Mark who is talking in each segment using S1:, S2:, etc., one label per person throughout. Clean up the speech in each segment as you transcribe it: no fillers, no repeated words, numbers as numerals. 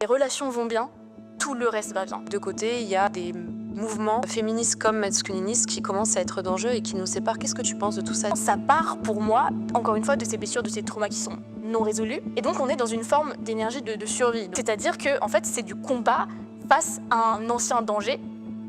S1: Les relations vont bien, tout le reste va bien.
S2: De côté, il y a des mouvements féministes comme masculinistes qui commencent à être dangereux et qui nous séparent. Qu'est-ce que tu penses de tout ça?
S1: Ça part pour moi, encore une fois, de ces blessures, de ces traumas qui sont non résolus. Et donc on est dans une forme d'énergie de survie. C'est-à-dire que en fait, c'est du combat face à un ancien danger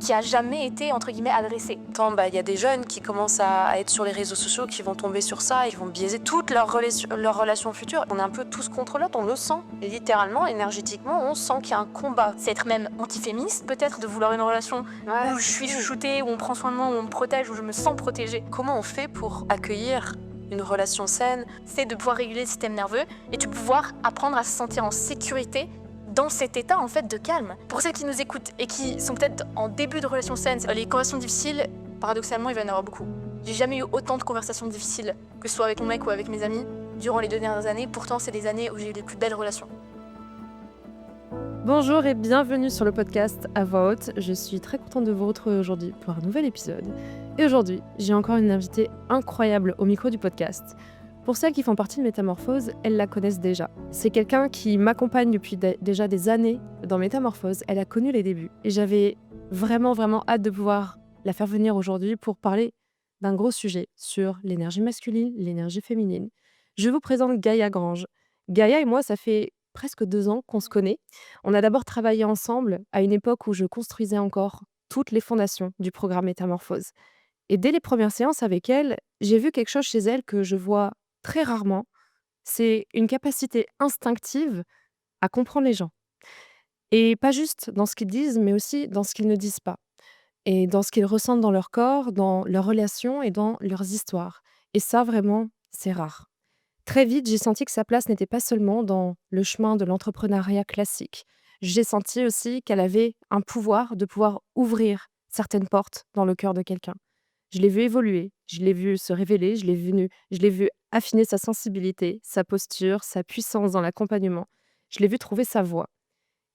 S1: qui a jamais été, entre guillemets, adressé.
S2: Il y a des jeunes qui commencent à être sur les réseaux sociaux, qui vont tomber sur ça, ils vont biaiser toutes leurs relations futures. On est un peu tous contre l'autre, on le sent. Littéralement, énergétiquement, on sent qu'il y a un combat.
S1: C'est être même antiféministe, peut-être, de vouloir une relation où je suis chouchoutée, où on prend soin de moi, où on me protège, où je me sens protégée.
S2: Comment on fait pour accueillir une relation saine?
S1: C'est de pouvoir réguler le système nerveux et de pouvoir apprendre à se sentir en sécurité dans cet état en fait de calme. Pour celles qui nous écoutent et qui sont peut-être en début de relation saine, les conversations difficiles, paradoxalement, il va y en avoir beaucoup. J'ai jamais eu autant de conversations difficiles, que ce soit avec mon mec ou avec mes amis, durant les 2 dernières années. Pourtant, c'est des années où j'ai eu les plus belles relations.
S3: Bonjour et bienvenue sur le podcast à voix haute. Je suis très contente de vous retrouver aujourd'hui pour un nouvel épisode. Et aujourd'hui, j'ai encore une invitée incroyable au micro du podcast. Pour celles qui font partie de Métamorphose, elles la connaissent déjà. C'est quelqu'un qui m'accompagne depuis déjà des années dans Métamorphose. Elle a connu les débuts. Et j'avais vraiment hâte de pouvoir la faire venir aujourd'hui pour parler d'un gros sujet sur l'énergie masculine, l'énergie féminine. Je vous présente Gaïa Grange. Gaïa et moi, ça fait presque 2 ans qu'on se connaît. On a d'abord travaillé ensemble à une époque où je construisais encore toutes les fondations du programme Métamorphose. Et dès les premières séances avec elle, j'ai vu quelque chose chez elle que je vois très rarement. C'est une capacité instinctive à comprendre les gens. Et pas juste dans ce qu'ils disent, mais aussi dans ce qu'ils ne disent pas. Et dans ce qu'ils ressentent dans leur corps, dans leurs relations et dans leurs histoires. Et ça, vraiment, c'est rare. Très vite, j'ai senti que sa place n'était pas seulement dans le chemin de l'entrepreneuriat classique. J'ai senti aussi qu'elle avait un pouvoir de pouvoir ouvrir certaines portes dans le cœur de quelqu'un. Je l'ai vu évoluer, je l'ai vu se révéler, je l'ai vu affiner sa sensibilité, sa posture, sa puissance dans l'accompagnement. Je l'ai vu trouver sa voix.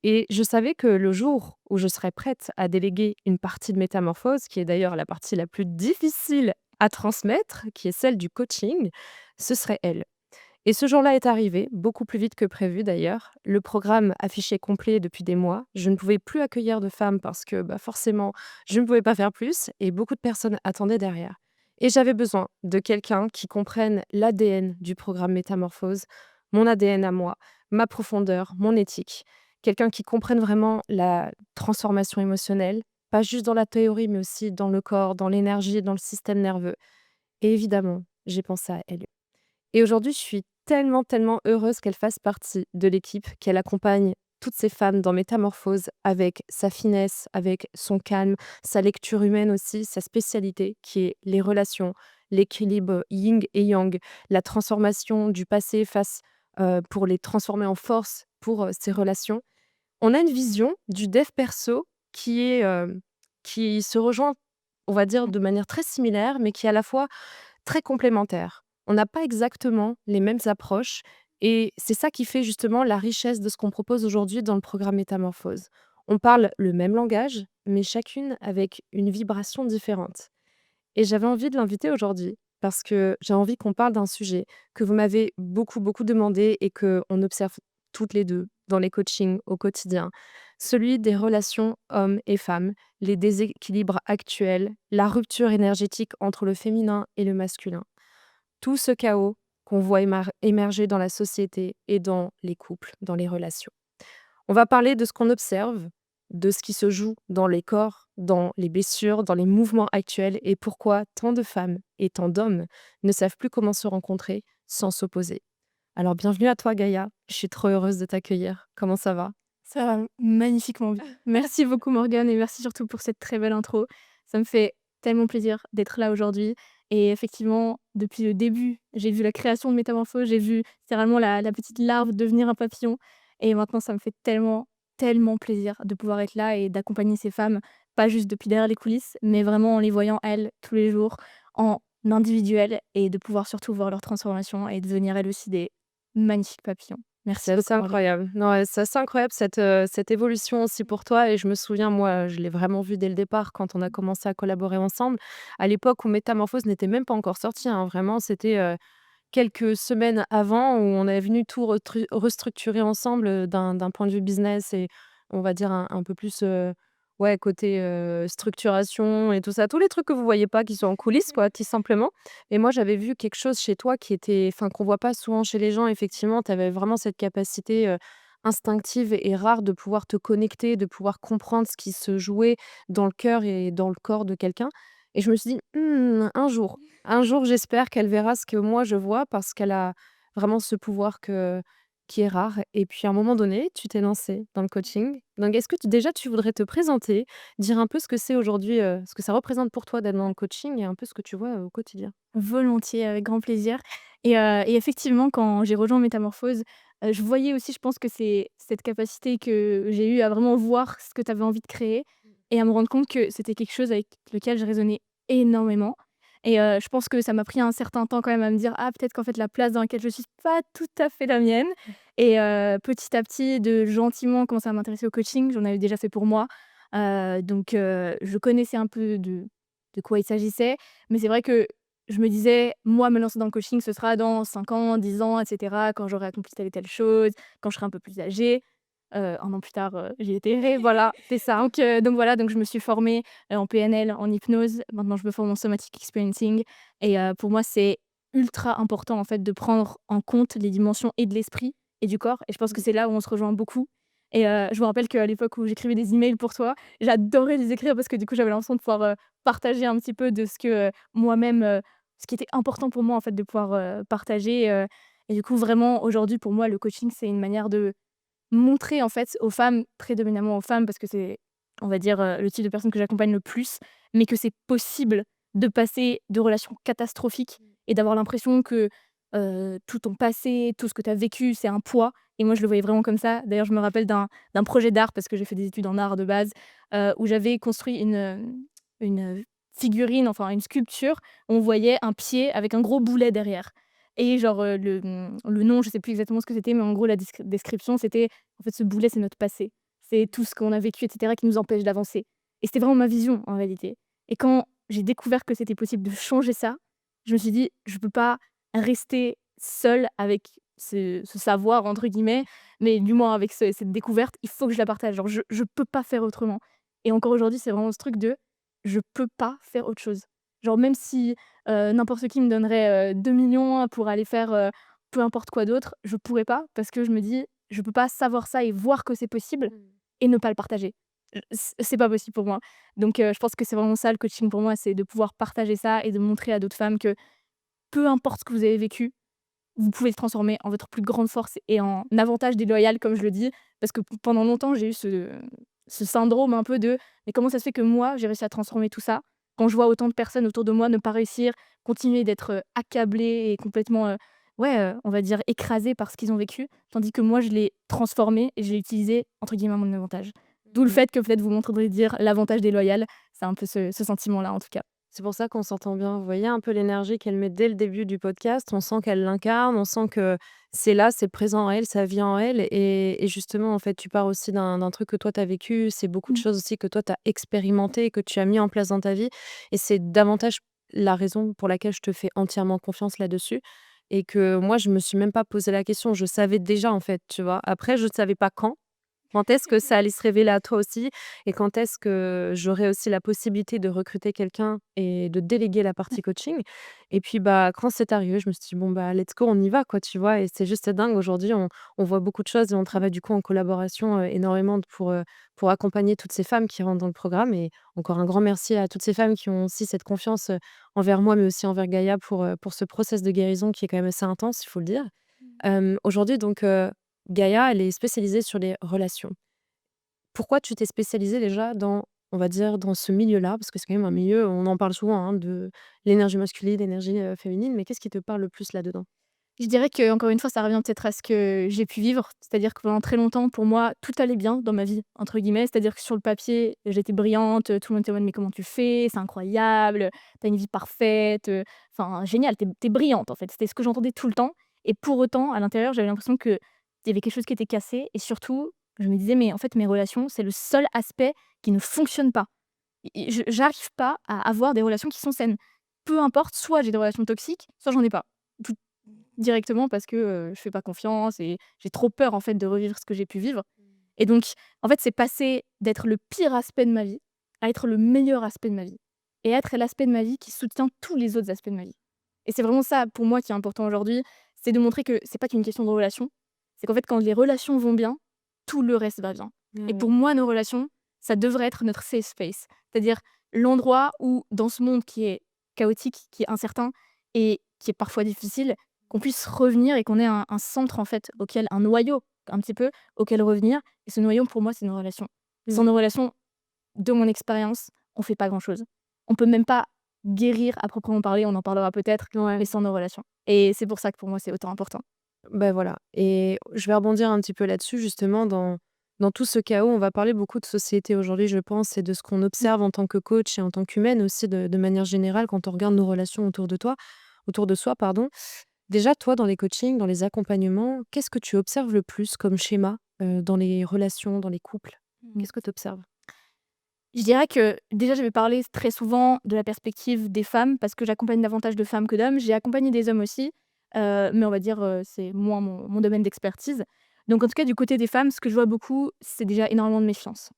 S3: Et je savais que le jour où je serais prête à déléguer une partie de métamorphose, qui est d'ailleurs la partie la plus difficile à transmettre, qui est celle du coaching, ce serait elle. Et ce jour-là est arrivé, beaucoup plus vite que prévu d'ailleurs. Le programme affichait complet depuis des mois. Je ne pouvais plus accueillir de femmes parce que forcément, je ne pouvais pas faire plus et beaucoup de personnes attendaient derrière. Et j'avais besoin de quelqu'un qui comprenne l'ADN du programme Métamorphose, mon ADN à moi, ma profondeur, mon éthique. Quelqu'un qui comprenne vraiment la transformation émotionnelle, pas juste dans la théorie, mais aussi dans le corps, dans l'énergie, dans le système nerveux. Et évidemment, j'ai pensé à elle. Et aujourd'hui, je suis tellement heureuse qu'elle fasse partie de l'équipe, qu'elle accompagne toutes ces femmes dans Métamorphose avec sa finesse, avec son calme, sa lecture humaine aussi, sa spécialité qui est les relations, l'équilibre yin et yang, la transformation du passé pour les transformer en force pour ces relations. On a une vision du dev perso qui se rejoint, on va dire, de manière très similaire, mais qui est à la fois très complémentaire. On n'a pas exactement les mêmes approches et c'est ça qui fait justement la richesse de ce qu'on propose aujourd'hui dans le programme Métamorphose. On parle le même langage, mais chacune avec une vibration différente. Et j'avais envie de l'inviter aujourd'hui parce que j'ai envie qu'on parle d'un sujet que vous m'avez beaucoup demandé et qu'on observe toutes les deux dans les coachings au quotidien. Celui des relations hommes et femmes, les déséquilibres actuels, la rupture énergétique entre le féminin et le masculin. Tout ce chaos qu'on voit émerger dans la société et dans les couples, dans les relations. On va parler de ce qu'on observe, de ce qui se joue dans les corps, dans les blessures, dans les mouvements actuels et pourquoi tant de femmes et tant d'hommes ne savent plus comment se rencontrer sans s'opposer. Alors bienvenue à toi Gaïa, je suis trop heureuse de t'accueillir. Comment ça va?
S1: Ça va magnifiquement bien. Merci beaucoup Morgane et merci surtout pour cette très belle intro. Ça me fait tellement plaisir d'être là aujourd'hui. Et effectivement, depuis le début, j'ai vu la création de Métamorphose, j'ai vu littéralement la petite larve devenir un papillon. Et maintenant, ça me fait tellement plaisir de pouvoir être là et d'accompagner ces femmes, pas juste depuis derrière les coulisses, mais vraiment en les voyant elles tous les jours, en individuel, et de pouvoir surtout voir leur transformation et devenir elles aussi des magnifiques papillons. Merci
S3: C'est assez
S1: beaucoup Morgane.
S3: incroyable. Non, ouais, c'est assez incroyable cette évolution aussi pour toi et je me souviens, moi, je l'ai vraiment vu dès le départ quand on a commencé à collaborer ensemble. À l'époque où Métamorphose n'était même pas encore sorti, hein, vraiment, c'était, quelques semaines avant où on est venu tout restructurer ensemble d'un point de vue business et on va dire un peu plus ouais, côté structuration et tout ça. Tous les trucs que vous voyez pas qui sont en coulisses, quoi, tout simplement. Et moi, j'avais vu quelque chose chez toi qui était, enfin, qu'on voit pas souvent chez les gens. Effectivement, tu avais vraiment cette capacité instinctive et rare de pouvoir te connecter, de pouvoir comprendre ce qui se jouait dans le cœur et dans le corps de quelqu'un. Et je me suis dit, un jour, j'espère qu'elle verra ce que moi je vois parce qu'elle a vraiment ce pouvoir qui est rare. Et puis à un moment donné, tu t'es lancée dans le coaching. Donc est-ce que déjà tu voudrais te présenter, dire un peu ce que c'est aujourd'hui, ce que ça représente pour toi d'être dans le coaching et un peu ce que tu vois au quotidien?
S1: Volontiers, avec grand plaisir et effectivement, quand j'ai rejoint Métamorphose, je voyais aussi, je pense que c'est cette capacité que j'ai eue à vraiment voir ce que tu avais envie de créer et à me rendre compte que c'était quelque chose avec lequel je résonnais énormément et je pense que ça m'a pris un certain temps quand même à me dire: «Ah, peut-être qu'en fait la place dans laquelle je suis, c'est pas tout à fait la mienne» et petit à petit, de gentiment commencer à m'intéresser au coaching. J'en avais déjà fait pour moi, donc je connaissais un peu de quoi il s'agissait, mais c'est vrai que je me disais: «Moi, me lancer dans le coaching, ce sera dans 5 ans, 10 ans et cetera, quand j'aurai accompli telle et telle chose, quand je serai un peu plus âgée». 1 an plus tard, j'y étais, voilà, c'est ça. Donc voilà, donc je me suis formée, en PNL, en hypnose. Maintenant, je me forme en somatic experiencing et pour moi, c'est ultra important, en fait, de prendre en compte les dimensions et de l'esprit et du corps et je pense que c'est là où on se rejoint beaucoup et je me rappelle qu'à l'époque où j'écrivais des emails pour toi, j'adorais les écrire parce que du coup, j'avais l'impression de pouvoir, partager un petit peu de ce que, moi-même, ce qui était important pour moi, en fait, de pouvoir, partager, et du coup, vraiment, aujourd'hui, pour moi, le coaching, c'est une manière de montrer, en fait, aux femmes, prédominamment aux femmes, parce que c'est, on va dire, le type de personnes que j'accompagne le plus, mais que c'est possible de passer de relations catastrophiques et d'avoir l'impression que, tout ton passé, tout ce que tu as vécu, c'est un poids et moi, je le voyais vraiment comme ça. D'ailleurs, je me rappelle d'un projet d'art, parce que j'ai fait des études en art de base, où j'avais construit une figurine, enfin une sculpture. On voyait un pied avec un gros boulet derrière et genre, le nom, je sais plus exactement ce que c'était, mais en gros la description c'était: «En fait, ce boulet, c'est notre passé. C'est tout ce qu'on a vécu et cetera qui nous empêche d'avancer» et c'était vraiment ma vision en réalité et quand j'ai découvert que c'était possible de changer ça, je me suis dit: «Je peux pas rester seule avec ce savoir» entre guillemets, mais du moins avec cette découverte, il faut que je la partage. Genre je peux pas faire autrement et encore aujourd'hui, c'est vraiment ce truc de: «Je peux pas faire autre chose». Genre même si n'importe qui me donnerait, 2 000 000 pour aller faire, peu importe quoi d'autre, je pourrais pas parce que je me dis: «Je peux pas savoir ça et voir que c'est possible et ne pas le partager». C'est pas possible pour moi. Donc je pense que c'est vraiment ça le coaching pour moi, c'est de pouvoir partager ça et de montrer à d'autres femmes que peu importe ce que vous avez vécu, vous pouvez le transformer en votre plus grande force et en avantage déloyal comme je le dis. Parce que pendant longtemps, j'ai eu ce syndrome un peu de: «Mais comment ça se fait que moi, j'ai réussi à transformer tout ça, quand je vois autant de personnes autour de moi ne pas réussir, continuer d'être, accablées et complètement, ouais, on va dire écrasées par ce qu'ils ont vécu, tandis que moi je l'ai transformé et je l'ai utilisé entre guillemets «à mon avantage». D'où le fait que peut-être vous m'entendrez dire l'avantage déloyal, c'est un peu ce sentiment-là en tout cas.
S3: C'est pour ça qu'on s'entend bien. Vous voyez un peu l'énergie qu'elle met dès le début du podcast. On sent qu'elle l'incarne, on sent que c'est là, c'est présent en elle, ça vit en elle. Et justement, en fait, tu pars aussi d'un truc que toi, tu as vécu. C'est beaucoup de
S1: Mmh.
S3: choses aussi que toi, tu as expérimenté, que tu as mis en place dans ta vie. Et c'est davantage la raison pour laquelle je te fais entièrement confiance là-dessus. Et que moi, je me suis même pas posé la question. Je savais déjà, en fait, tu vois. Après, je ne savais pas quand. Quand est-ce que ça allait se révéler à toi aussi? Et quand est-ce que j'aurais aussi la possibilité de recruter quelqu'un et de déléguer la partie coaching? Et puis, bah, quand c'est arrivé, je me suis dit: «Bon, bah, let's go, on y va, quoi», tu vois? Et c'est juste dingue aujourd'hui, on voit beaucoup de choses et on travaille du coup en collaboration, énormément pour accompagner toutes ces femmes qui rentrent dans le programme et encore un grand merci à toutes ces femmes qui ont aussi cette confiance, envers moi, mais aussi envers Gaïa pour ce process de guérison qui est quand même assez intense, il faut le dire. Aujourd'hui donc Gaïa, elle est spécialisée sur les relations. Pourquoi tu t'es spécialisée déjà dans, on va dire, dans ce milieu-là? Parce que c'est quand même un milieu, on en parle souvent, hein, de l'énergie masculine, l'énergie, féminine, mais qu'est-ce qui te parle le plus là-dedans?
S1: Je dirais qu'encore une fois, ça revient peut-être à ce que j'ai pu vivre. C'est-à-dire que pendant très longtemps, pour moi, tout allait bien dans ma vie, entre guillemets. C'est-à-dire que sur le papier, j'étais brillante, tout le monde était en mode: «Mais comment tu fais? C'est incroyable, tu as une vie parfaite, enfin génial, tu es brillante», en fait. C'était ce que j'entendais tout le temps et pour autant, à l'intérieur, j'avais l'impression qu'il y avait quelque chose qui était cassé et surtout, je me disais: «Mais en fait, mes relations, c'est le seul aspect qui ne fonctionne pas». Et je j'arrive pas à avoir des relations qui sont saines. Peu importe, soit j'ai des relations toxiques, soit j'en ai pas. directement parce que, je fais pas confiance et j'ai trop peur, en fait, de revivre ce que j'ai pu vivre et donc en fait, c'est passer d'être le pire aspect de ma vie à être le meilleur aspect de ma vie et être l'aspect de ma vie qui soutient tous les autres aspects de ma vie et c'est vraiment ça, pour moi, qui est important aujourd'hui, c'est de montrer que c'est pas qu'une question de relation, c'est qu'en fait, quand les relations vont bien, tout le reste va bien et
S3: Ouais.
S1: pour moi, nos relations, ça devrait être notre safe space. C'est-à-dire l'endroit où, dans ce monde qui est chaotique, qui est incertain et qui est parfois difficile, qu'on puisse revenir et qu'on ait un centre, en fait, auquel un noyau, un petit peu, auquel revenir et ce noyau, pour moi, c'est nos relations. Sans
S3: Mmh.
S1: nos relations, de mon expérience, on fait pas grand-chose. On peut même pas guérir à proprement parler, on en parlera peut-être, mais
S3: Ouais.
S1: sans nos relations et c'est pour ça que pour moi, c'est autant important.
S3: Bah, voilà et je vais rebondir un petit peu là-dessus justement dans tout ce chaos. On va parler beaucoup de société aujourd'hui, je pense et de ce qu'on
S1: Mmh.
S3: observe en tant que coach et en tant qu'humaine aussi de manière générale quand on regarde nos relations autour de soi, pardon. Déjà, toi, dans les coachings, dans les accompagnements, qu'est-ce que tu observes le plus comme schéma, dans les relations, dans les couples?
S1: Mmh.
S3: Qu'est-ce que tu observes?
S1: Je dirais que déjà, je vais parler très souvent de la perspective des femmes parce que j'accompagne davantage de femmes que d'hommes. J'ai accompagné des hommes aussi, mais on va dire, c'est moins mon domaine d'expertise. Donc en tout cas, du côté des femmes, ce que je vois beaucoup, c'est déjà énormément de méfiance.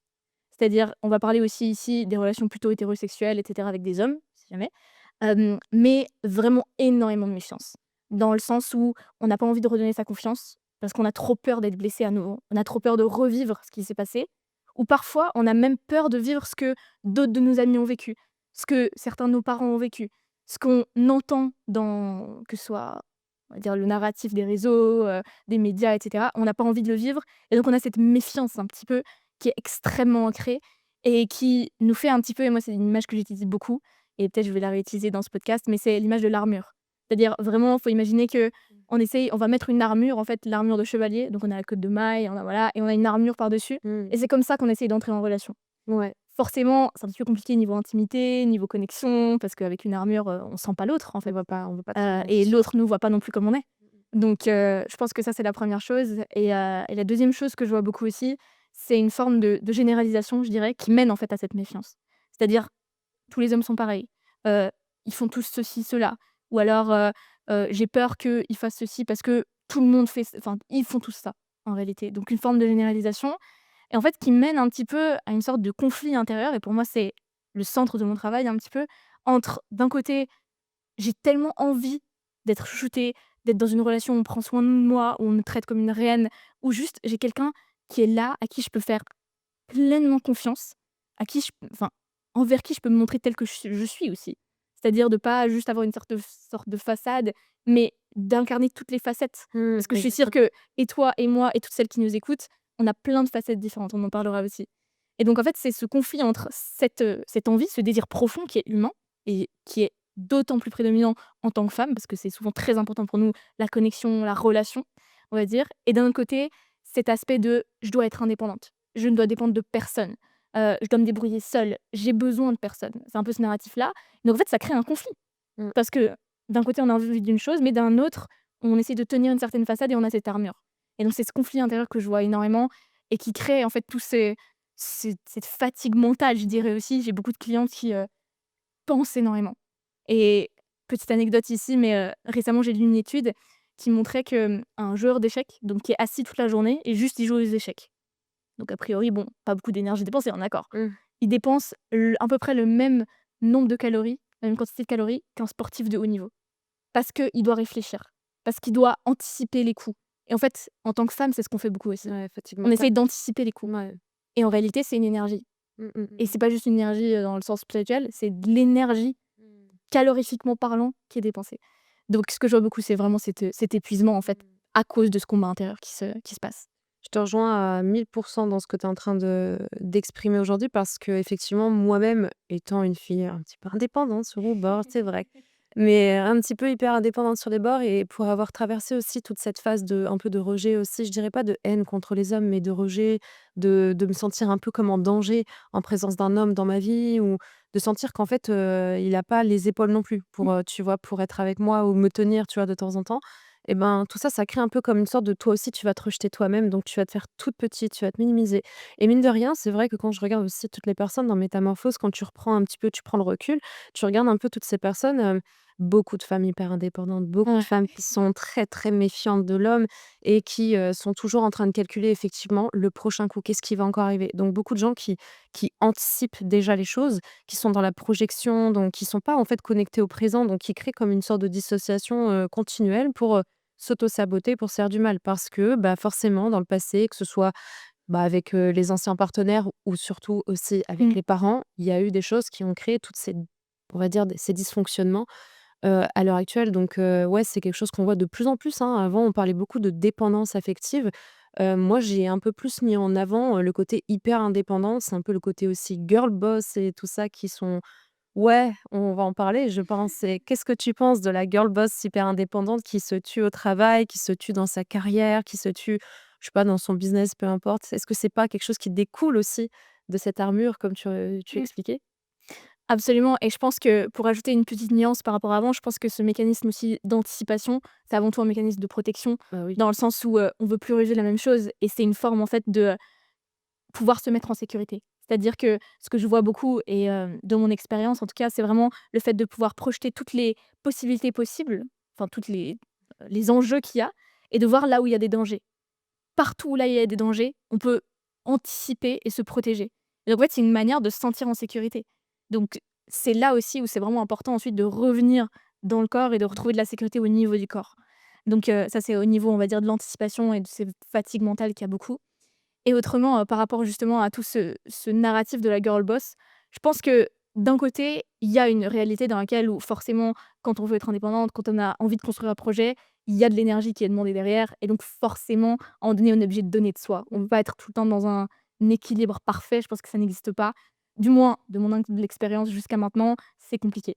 S1: C'est-à-dire, on va parler aussi ici des relations plutôt hétérosexuelles et cetera avec des hommes, si jamais, mais vraiment énormément de méfiance. Dans le sens où on n'a pas envie de redonner sa confiance parce qu'on a trop peur d'être blessé à nouveau. On a trop peur de revivre ce qui s'est passé ou parfois on a même peur de vivre ce que d'autres de nos amis ont vécu, ce que certains de nos parents ont vécu, ce qu'on entend dans que ce soit, on va dire, le narratif des réseaux, des médias et cetera. On n'a pas envie de le vivre et donc on a cette méfiance un petit peu qui est extrêmement ancrée et qui nous fait un petit peu et moi c'est une image que j'utilise beaucoup et peut-être je vais la réutiliser dans ce podcast, mais c'est l'image de l'armure. C'est-à-dire vraiment, il faut imaginer que on va mettre une armure, en fait, l'armure de chevalier, donc on a la cotte de maille, on a voilà et on a une armure par-dessus
S3: Mmh.
S1: et c'est comme ça qu'on essaye d'entrer en relation.
S3: Ouais.
S1: Forcément, c'est un petit peu compliqué niveau intimité, niveau connexion, parce qu'avec une armure, on sent pas l'autre, en fait,
S3: On voit pas très bien, c'est
S1: et
S3: sûr.
S1: l'autre nous voit pas non plus comme on est. Donc je pense que ça, c'est la première chose et la deuxième chose que je vois beaucoup aussi, c'est une forme de généralisation, je dirais, qui mène, en fait, à cette méfiance. C'est-à-dire tous les hommes sont pareils, heu, ils font tous ceci, cela ou alors, j'ai peur qu'ils fassent ceci parce que tout le monde fait enfin, ils font tous ça, en réalité. Donc une forme de généralisation et en fait qui mène un petit peu à une sorte de conflit intérieur et pour moi, c'est le centre de mon travail un petit peu, entre d'un côté, j'ai tellement envie d'être chouchoutée, d'être dans une relation où on prend soin de moi, où on me traite comme une reine, où juste j'ai quelqu'un qui est là, à qui je peux faire pleinement confiance, à qui enfin, envers qui je peux me montrer telle que je suis aussi. C'est-à-dire de pas juste avoir une sorte de façade, mais d'incarner toutes les facettes.
S3: Mmh,
S1: Parce que je suis sûre
S3: exactement.
S1: que et toi et moi et toutes celles qui nous écoutent, on a plein de facettes différentes, on en parlera aussi. Et donc en fait, c'est ce conflit entre cette envie, ce désir profond qui est humain et qui est d'autant plus prédominant en tant que femme, parce que c'est souvent très important pour nous, la connexion, la relation, on va dire. Et d'un autre côté, cet aspect de: «Je dois être indépendante, je ne dois dépendre de personne, je dois me débrouiller seule, j'ai besoin de personne». C'est un peu ce narratif-là. Donc en fait, ça crée un conflit
S3: Mmh.
S1: parce que d'un côté, on a envie d'une chose, mais d'un autre, on essaie de tenir une certaine façade et on a cette armure. Et donc c'est ce conflit intérieur que je vois énormément et qui crée en fait tous cette fatigue mentale, je dirais aussi. J'ai beaucoup de clientes qui, pensent énormément. Et petite anecdote ici, mais récemment, j'ai lu une étude qui montrait que, un joueur d'échecs, donc qui est assis toute la journée et juste il joue aux échecs. Donc a priori, bon, pas beaucoup d'énergie dépensée, on est d'accord.
S3: Mmh.
S1: Il dépense à peu près le même nombre de calories, la même quantité de calories qu'un sportif de haut niveau. Parce qu'il doit réfléchir, parce qu'il doit anticiper les coups. Et en fait, en tant que femme, c'est ce qu'on fait beaucoup aussi.
S3: Ouais, fatigue
S1: On
S3: mentale.
S1: essaye d'anticiper les coups.
S3: Ouais.
S1: Et en réalité, c'est une énergie.
S3: Mmh, mmh,
S1: Et
S3: mmh.
S1: c'est pas juste une énergie dans le sens spirituel, c'est de l'énergie,
S3: Mmh.
S1: calorifiquement parlant, qui est dépensée. Donc ce que je vois beaucoup, c'est vraiment cet épuisement, en fait, à cause de ce combat intérieur qui se passe.
S3: Je te rejoins à 1000% dans ce que tu es en train d'exprimer aujourd'hui parce que effectivement moi-même, étant une fille un petit peu indépendante sur les bords, c'est vrai, mais un petit peu hyper indépendante sur les bords et pour avoir traversé aussi toute cette phase un peu de rejet aussi, je dirais pas de haine contre les hommes, mais de rejet, de me sentir un peu comme en danger en présence d'un homme dans ma vie ou de sentir qu'en fait, il a pas les épaules non plus pour, tu vois, pour être avec moi ou me tenir, tu vois, de temps en temps. Et ben, tout ça, ça crée un peu comme une sorte de toi aussi, tu vas te rejeter toi-même, donc tu vas te faire toute petite, tu vas te minimiser. Et mine de rien, c'est vrai que quand je regarde aussi toutes les personnes dans Métamorphose, quand tu reprends un petit peu, tu prends le recul, tu regardes un peu toutes ces personnes, beaucoup de femmes hyper indépendantes, beaucoup de
S1: Ouais.
S3: femmes qui sont très, très méfiantes de l'homme et qui, sont toujours en train de calculer effectivement le prochain coup. Qu'est-ce qui va encore arriver? Donc beaucoup de gens qui anticipent déjà les choses, qui sont dans la projection, donc qui sont pas, en fait, connectés au présent, donc qui créent comme une sorte de dissociation, continuelle pour, s'auto-saboter, pour se faire du mal. Parce que, bah, forcément dans le passé, que ce soit bah, avec, les anciens partenaires ou surtout aussi avec
S1: Mmh.
S3: les parents, il y a eu des choses qui ont créé toutes ces on va dire ces dysfonctionnements, à l'heure actuelle. Donc, ouais, c'est quelque chose qu'on voit de plus en plus, hein. Avant, on parlait beaucoup de dépendance affective. Moi, j'ai un peu plus mis en avant, le côté hyper indépendance, un peu le côté aussi girl boss et tout ça qui sont ouais, on va en parler, je pense. Et qu'est-ce que tu penses de la girl boss hyper indépendante qui se tue au travail, qui se tue dans sa carrière, qui se tue, je sais pas, dans son business, peu importe? Est-ce que c'est pas quelque chose qui découle aussi de cette armure comme tu
S1: Mmh.
S3: expliquais?
S1: Absolument et je pense que pour ajouter une petite nuance par rapport à avant, je pense que ce mécanisme aussi d'anticipation, c'est avant tout un mécanisme de protection
S3: Bah, oui.
S1: dans le sens où, on veut plus revivre la même chose et c'est une forme en fait de pouvoir se mettre en sécurité. C'est-à-dire que ce que je vois beaucoup et de mon expérience en tout cas, c'est vraiment le fait de pouvoir projeter toutes les possibilités possibles, enfin toutes les enjeux qu'il y a et de voir là où il y a des dangers. Partout où là il y a des dangers, on peut anticiper et se protéger. Et donc en fait, c'est une manière de se sentir en sécurité. Donc c'est là aussi où c'est vraiment important ensuite de revenir dans le corps et de retrouver de la sécurité au niveau du corps. Donc ça c'est au niveau, on va dire, de l'anticipation et de ces fatigues mentales qu'il y a beaucoup. Et autrement, par rapport justement à tout ce narratif de la girl boss, je pense que d'un côté, il y a une réalité dans laquelle où forcément, quand on veut être indépendante, quand on a envie de construire un projet, il y a de l'énergie qui est demandée derrière et donc forcément, à un moment donné, on est obligé de donner de soi. On ne peut pas être tout le temps dans un équilibre parfait, je pense que ça n'existe pas. Du moins, de mon expérience jusqu'à maintenant, c'est compliqué.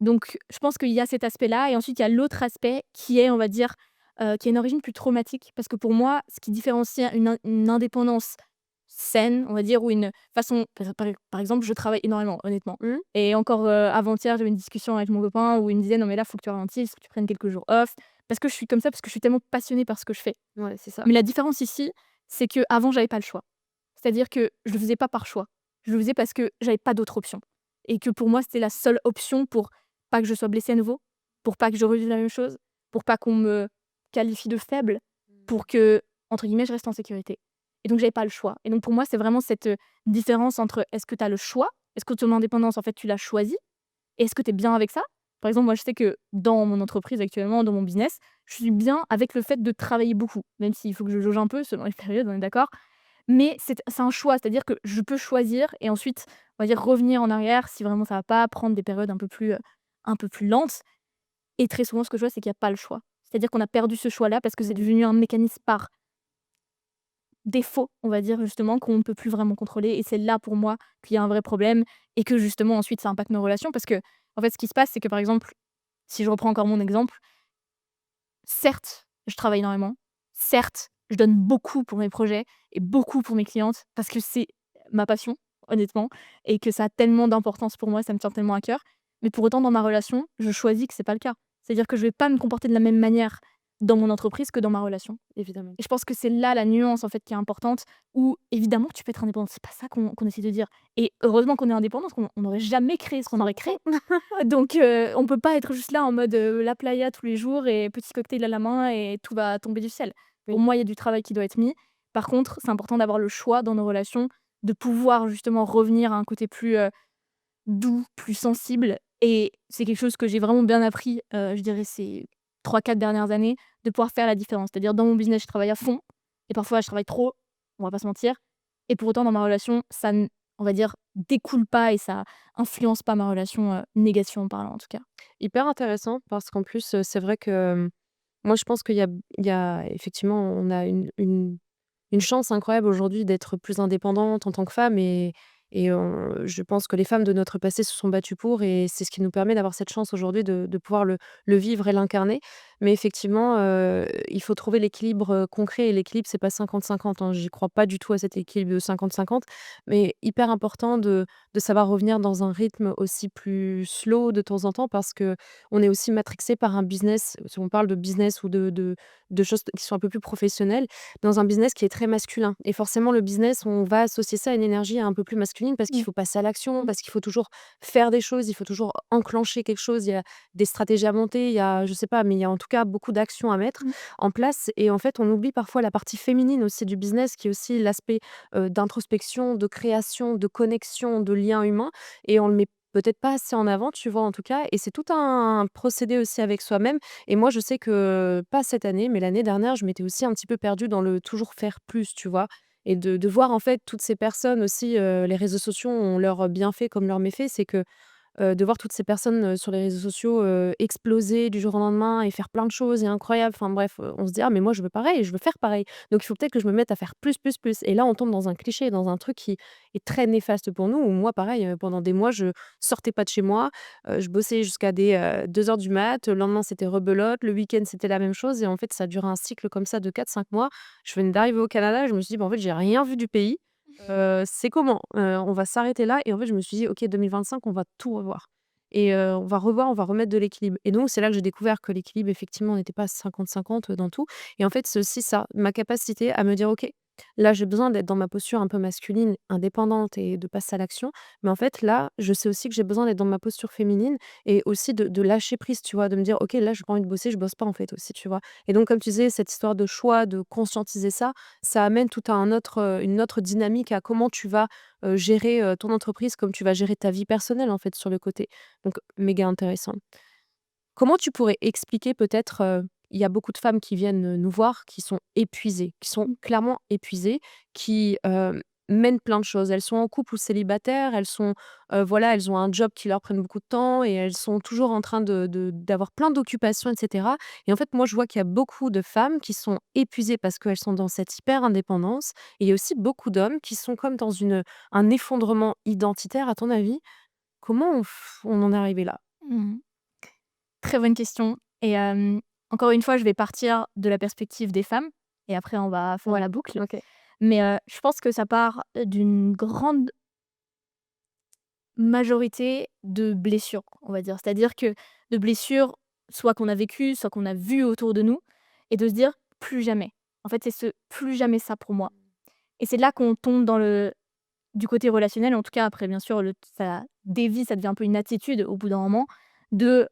S1: Donc je pense qu'il y a cet aspect-là et ensuite il y a l'autre aspect qui est, on va dire, qui a une origine plus traumatique. Parce que pour moi, ce qui différencie une indépendance saine, on va dire, ou une façon par exemple, je travaille énormément, honnêtement.
S3: Mmh.
S1: Et encore, avant-hier, j'avais une discussion avec mon copain où il me disait: «Non mais là, faut que tu ralentisses, faut que tu prennes quelques jours off». Parce que je suis comme ça, parce que je suis tellement passionnée par ce que je fais.
S3: Ouais, c'est ça.
S1: Mais la différence ici, c'est qu'avant, j'avais pas le choix. C'est-à-dire que je le faisais pas par choix. Je le faisais parce que j'avais pas d'autre option et que pour moi, c'était la seule option pour pas que je sois blessée à nouveau, pour pas que je revive la même chose, pour pas qu'on me qualifie de faible, pour que, entre guillemets, «je reste en sécurité» et donc j'avais pas le choix et donc pour moi, c'est vraiment cette, différence entre est-ce que tu as le choix? Est-ce que ton indépendance, en fait, tu l'as choisie? Et est-ce que tu es bien avec ça? Par exemple, moi, je sais que dans mon entreprise actuellement, dans mon business, je suis bien avec le fait de travailler beaucoup, même s'il faut que je jauge un peu selon les périodes, on est d'accord? Mais c'est un choix, c'est-à-dire que je peux choisir et ensuite, on va dire, revenir en arrière si vraiment ça va pas, prendre des périodes un peu plus lentes et très souvent, ce que je vois, c'est qu'il y a pas le choix. C'est-à-dire qu'on a perdu ce choix-là parce que c'est devenu un mécanisme par défaut, on va dire, justement, qu'on ne peut plus vraiment contrôler et c'est là, pour moi, qu'il y a un vrai problème et que justement, ensuite, ça impacte nos relations parce que en fait, ce qui se passe, c'est que, par exemple, si je reprends encore mon exemple, certes, je travaille énormément. Certes, je donne beaucoup pour mes projets et beaucoup pour mes clientes parce que c'est ma passion, honnêtement, et que ça a tellement d'importance pour moi, ça me tient tellement à cœur. Mais pour autant, dans ma relation, je choisis que c'est pas le cas. C'est-à-dire que je vais pas me comporter de la même manière dans mon entreprise que dans ma relation.
S3: Évidemment.
S1: Et je pense que c'est là la nuance en fait qui est importante, où évidemment tu peux être indépendante, c'est pas ça qu'on essaie de dire. Et heureusement qu'on est indépendante, parce qu'on n'aurait jamais créé ce qu'on aurait créé. Donc on peut pas être juste là en mode, la playa tous les jours et petit cocktail à la main et tout va tomber du ciel. Pour
S3: Oui.
S1: moi, il y a du travail qui doit être mis. Par contre, c'est important d'avoir le choix dans nos relations, de pouvoir justement revenir à un côté plus, doux, plus sensible et c'est quelque chose que j'ai vraiment bien appris, je dirais ces 3 4 dernières années, de pouvoir faire la différence. C'est-à-dire dans mon business, je travaille à fond et parfois je travaille trop, on va pas se mentir et pour autant dans ma relation, ça n on va dire, découle pas et ça influence pas ma relation, négativement parlant en tout cas.
S3: Hyper intéressant parce qu'en plus, c'est vrai que, moi je pense qu'il y a effectivement on a une chance incroyable aujourd'hui d'être plus indépendante en tant que femme et je pense que les femmes de notre passé se sont battues pour et c'est ce qui nous permet d'avoir cette chance aujourd'hui de pouvoir le vivre et l'incarner. Mais effectivement, il faut trouver l'équilibre, concret et l'équilibre, c'est pas 50-50, hein. J'y crois pas du tout à cet équilibre de 50-50, mais hyper important de savoir revenir dans un rythme aussi plus slow de temps en temps parce qu'on est aussi matrixé par un business, si on parle de business ou de choses qui sont un peu plus professionnelles, dans un business qui est très masculin et forcément le business, on va associer ça à une énergie un peu plus masculine parce qu'il
S1: Mmh.
S3: faut passer à l'action, parce qu'il faut toujours faire des choses, il faut toujours enclencher quelque chose. Il y a des stratégies à monter, il y a je sais pas, mais il y a en tout cas beaucoup d'actions à mettre
S1: Mmh.
S3: en place et en fait, on oublie parfois la partie féminine aussi du business qui est aussi l'aspect, d'introspection, de création, de connexion, de lien humain et on le met peut-être pas assez en avant, tu vois, en tout cas et c'est tout un procédé aussi avec soi-même et moi, je sais que, pas cette année, mais l'année dernière, je m'étais aussi un petit peu perdue dans le toujours faire plus, tu vois? Et de voir en fait toutes ces personnes aussi, les réseaux sociaux ont leurs bienfaits comme leurs méfaits. C'est que de voir toutes ces personnes, sur les réseaux sociaux, exploser du jour au lendemain et faire plein de choses et incroyables. Enfin bref, on se dit: «Ah mais moi je veux pareil, je veux faire pareil». Donc il faut peut-être que je me mette à faire plus, plus, plus et là on tombe dans un cliché, dans un truc qui est très néfaste pour nous où moi pareil, pendant des mois je sortais pas de chez moi, je bossais jusqu'à des, 2 heures du mat, le lendemain c'était rebelote, le week-end c'était la même chose et en fait ça a duré un cycle comme ça de 4-5 mois. Je venais d'arriver au Canada, je me suis dit: «Bah en fait j'ai rien vu du pays, c'est comment? On va s'arrêter là» et en fait je me suis dit: «OK 2025 on va tout revoir». Et on va revoir, on va remettre de l'équilibre et donc c'est là que j'ai découvert que l'équilibre effectivement n'était pas 50-50 dans tout et en fait, c'est aussi ça, ma capacité à me dire: «OK, là j'ai besoin d'être dans ma posture un peu masculine, indépendante et de passer à l'action, mais en fait là, je sais aussi que j'ai besoin d'être dans ma posture féminine et aussi de lâcher prise», tu vois? De me dire: «OK, là j'ai pas envie de bosser, je bosse pas en fait aussi», tu vois? Et donc comme tu disais, cette histoire de choix, de conscientiser ça, ça amène tout à un autre, une autre dynamique à comment tu vas, gérer, ton entreprise, comme tu vas gérer ta vie personnelle en fait sur le côté. Donc méga intéressant. Comment tu pourrais expliquer peut-être, il y a beaucoup de femmes qui viennent, nous voir, qui sont épuisées, qui sont clairement épuisées, qui, mènent plein de choses. Elles sont en couple ou célibataires, elles sont, voilà, elles ont un job qui leur prennent beaucoup de temps et elles sont toujours en train d'avoir plein d'occupations et cetera et en fait, moi, je vois qu'il y a beaucoup de femmes qui sont épuisées parce qu'elles sont dans cette hyper indépendance et il y a aussi beaucoup d'hommes qui sont comme dans un effondrement identitaire. À ton avis, comment on en est arrivé là?
S1: Mmh. Très bonne question et encore une fois, je vais partir de la perspective des femmes et après on va faire
S3: Ouais,
S1: la boucle.
S3: OK.
S1: Mais je pense que ça part, d'une grande majorité de blessures, on va dire. C'est-à-dire que de blessures, soit qu'on a vécues, soit qu'on a vues autour de nous et de se dire: «Plus jamais». En fait, c'est ce «plus jamais ça» pour moi et c'est là qu'on tombe dans le du côté relationnel, en tout cas après bien sûr ça dévie, ça devient un peu une attitude au bout d'un moment de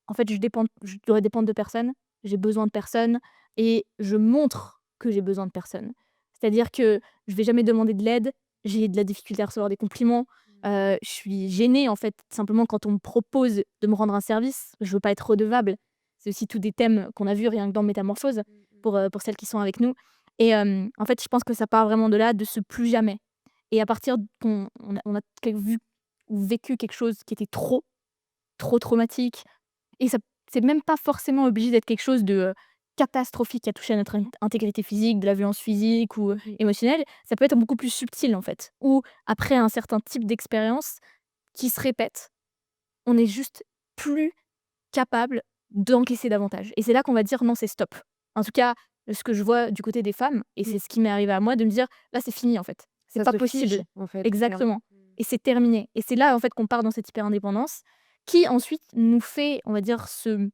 S1: en fait je dois dépendre de personne, j'ai besoin de personne et je montre que j'ai besoin de personne. C'est-à-dire que je vais jamais demander de l'aide, j'ai de la difficulté à recevoir des compliments, je suis gênée en fait simplement quand on me propose de me rendre un service, je veux pas être redevable. C'est aussi tous des thèmes qu'on a vus rien que dans Métamorphose pour celles qui sont avec nous et en fait je pense que ça part vraiment de là, de ce plus jamais. Et à partir qu'on on a vu ou vécu quelque chose qui était trop, trop traumatique et ça c'est même pas forcément obligé d'être quelque chose de, catastrophique qui a touché à notre intégrité physique, de la violence physique ou, émotionnelle. Ça peut être beaucoup plus subtil, en fait, ou après un certain type d'expérience qui se répète, on est juste plus capable d'encaisser davantage et c'est là qu'on va dire: «Non, c'est stop». En tout cas, ce que je vois du côté des femmes et
S3: Mmh.
S1: c'est ce qui m'est arrivé à moi de me dire: «Là, c'est fini, en fait. C'est
S3: Ça
S1: pas
S3: se fige,
S1: possible».
S3: en fait, clairement.
S1: Exactement
S3: Mmh.
S1: et c'est terminé et c'est là, en fait, qu'on part dans cette hyper indépendance qui ensuite nous fait, on va dire, se